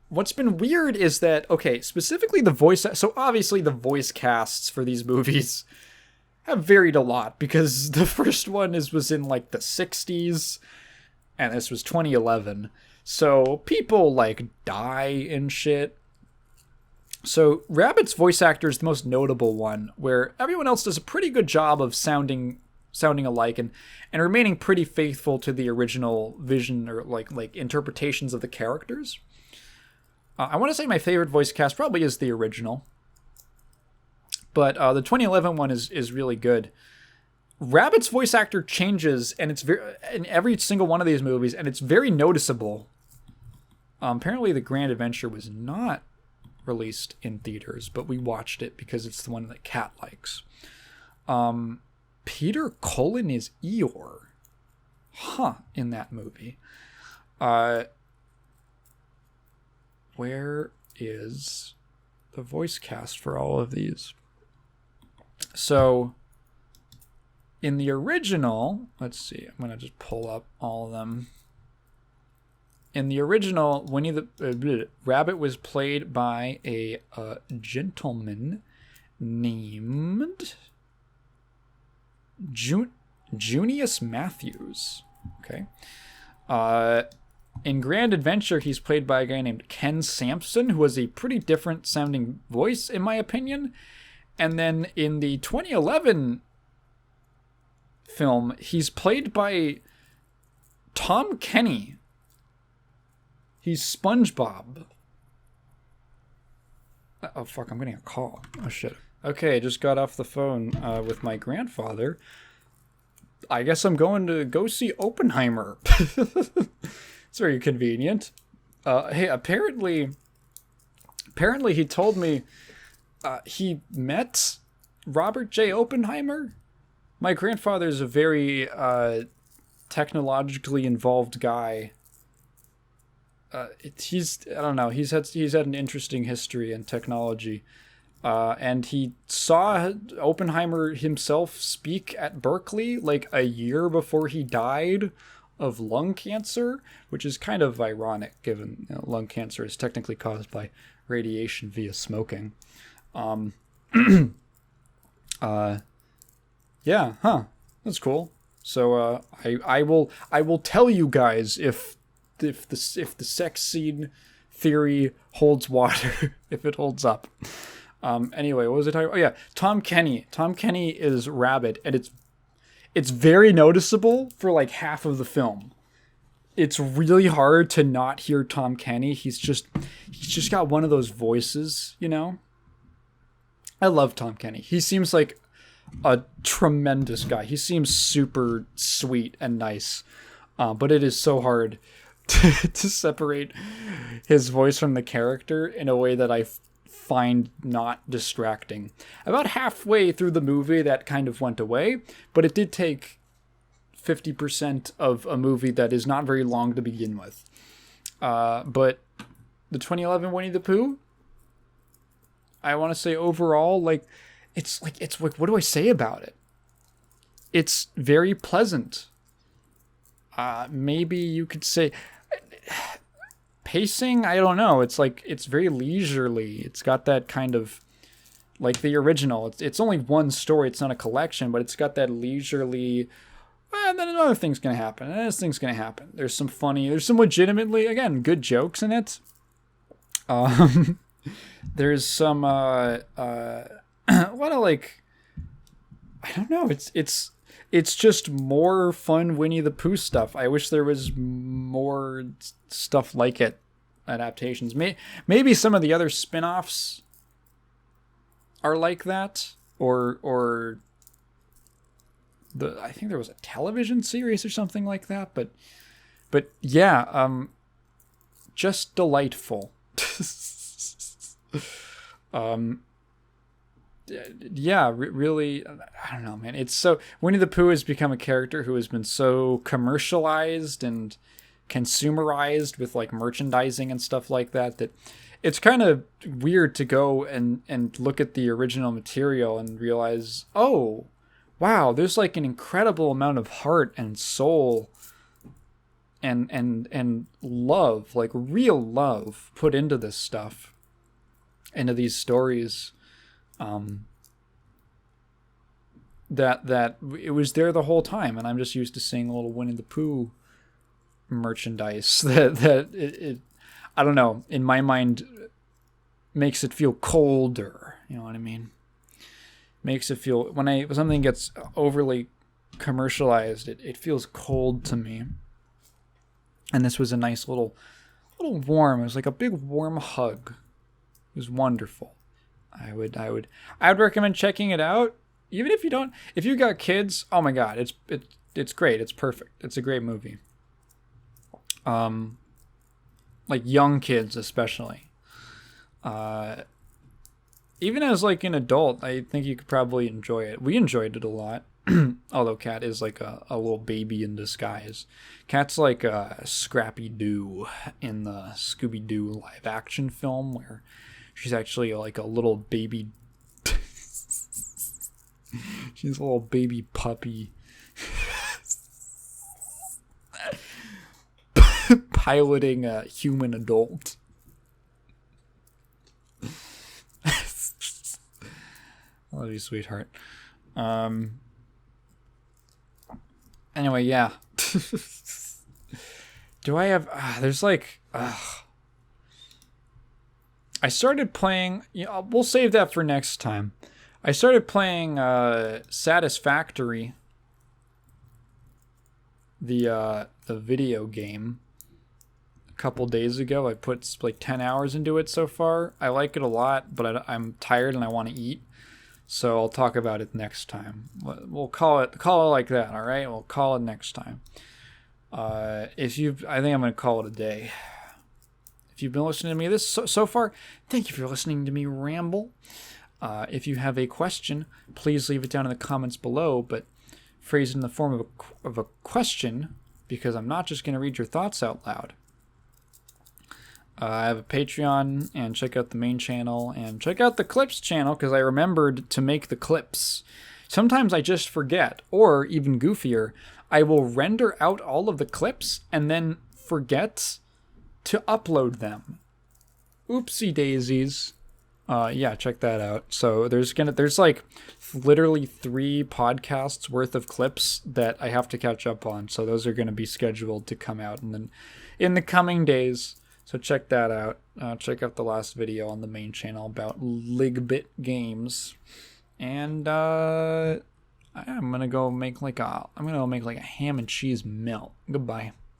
What's been weird is that, okay, specifically the voice... So obviously the voice casts for these movies have varied a lot, because the first one was in like the 60s, and this was 2011. So people like die and shit. So Rabbit's voice actor is the most notable one, where everyone else does a pretty good job of sounding alike and remaining pretty faithful to the original vision or like interpretations of the characters. I want to say my favorite voice cast probably is the original, but the 2011 one is really good. Rabbit's voice actor changes, and it's in every single one of these movies, and it's very noticeable. Apparently, The Grand Adventure was not released in theaters, but we watched it because it's the one that Kat likes. Peter Cullen is Eeyore. In that movie. Where is the voice cast for all of these? So, in the original, let's see, I'm going to just pull up all of them. In the original, Winnie the Rabbit was played by a gentleman named Junius Matthews. Okay. In Grand Adventure, he's played by a guy named Ken Sampson, who has a pretty different sounding voice, in my opinion. And then in the 2011 film, he's played by Tom Kenny. He's SpongeBob. Oh, fuck, I'm getting a call. Oh, shit. Okay, I just got off the phone with my grandfather. I guess I'm going to go see Oppenheimer. It's very convenient. Hey, apparently he told me he met Robert J. Oppenheimer. My grandfather's a very technologically involved guy. I don't know. He's had an interesting history in technology. And he saw Oppenheimer himself speak at Berkeley like a year before he died of lung cancer, which is kind of ironic given lung cancer is technically caused by radiation via smoking. Yeah, huh? That's cool. So I will tell you guys if the sex scene theory holds water, if it holds up. Anyway, what was I talking about? Oh yeah, Tom Kenny. Tom Kenny is Rabbit, and it's very noticeable for like half of the film. It's really hard to not hear Tom Kenny. He's just got one of those voices, you know? I love Tom Kenny. He seems like a tremendous guy. He seems super sweet and nice. But it is so hard to separate his voice from the character in a way that I find not distracting. About halfway through the movie, that kind of went away, but it did take 50% of a movie that is not very long to begin with. But the 2011 Winnie the Pooh, I want to say overall, it's like, what do I say about it? It's very pleasant. Maybe you could say pacing, I don't know. It's like, it's very leisurely. It's got that kind of, like the original. It's only one story. It's not a collection, but it's got that leisurely, and then another thing's going to happen. And this thing's going to happen. There's some legitimately, again, good jokes in it. There's some, a lot of like, I don't know. It's just more fun Winnie the Pooh stuff. I wish there was more stuff like it, adaptations. Maybe some of the other spin-offs are like that, or I think there was a television series or something like that, but yeah, just delightful. Yeah, really, I don't know, man. It's so, Winnie the Pooh has become a character who has been so commercialized and consumerized with like merchandising and stuff like that, that it's kind of weird to go and look at the original material and realize, oh, wow, there's like an incredible amount of heart and soul and love, like real love put into this stuff, into these stories. That it was there the whole time, and I'm just used to seeing a little Winnie the Pooh merchandise that it I don't know, in my mind makes it feel colder, you know what I mean? Makes it feel, when something gets overly commercialized, it feels cold to me. And this was a nice little warm, it was like a big warm hug. It was wonderful. I would recommend checking it out. Even if you got kids, oh my god, it's great. It's perfect. It's a great movie. Like young kids especially. Even as like an adult, I think you could probably enjoy it. We enjoyed it a lot. Although Kat is like a little baby in disguise. Kat's like Scrappy Doo in the Scooby-Doo live action film, where she's actually like a little baby. She's a little baby puppy. Piloting a human adult. I love you, sweetheart. Anyway, yeah. Do I have... there's like... I started playing... we'll save that for next time. I started playing Satisfactory. The video game. A couple days ago. I put like 10 hours into it so far. I like it a lot, but I'm tired and I want to eat. So I'll talk about it next time. We'll call it like that, all right? We'll call it next time. I think I'm going to call it a day. If you've been listening to me this so far, thank you for listening to me ramble. If you have a question, please leave it down in the comments below, but phrase it in the form of a question, because I'm not just going to read your thoughts out loud. I have a Patreon, and check out the main channel, and check out the clips channel, because I remembered to make the clips. Sometimes I just forget, or even goofier, I will render out all of the clips and then forget to upload them. Oopsie daisies. Yeah, check that out. So there's like literally 3 podcasts worth of clips that I have to catch up on. So those are gonna be scheduled to come out in the coming days. So check that out. Check out the last video on the main channel about Ligbit games. And I'm gonna go make like a ham and cheese melt. Goodbye.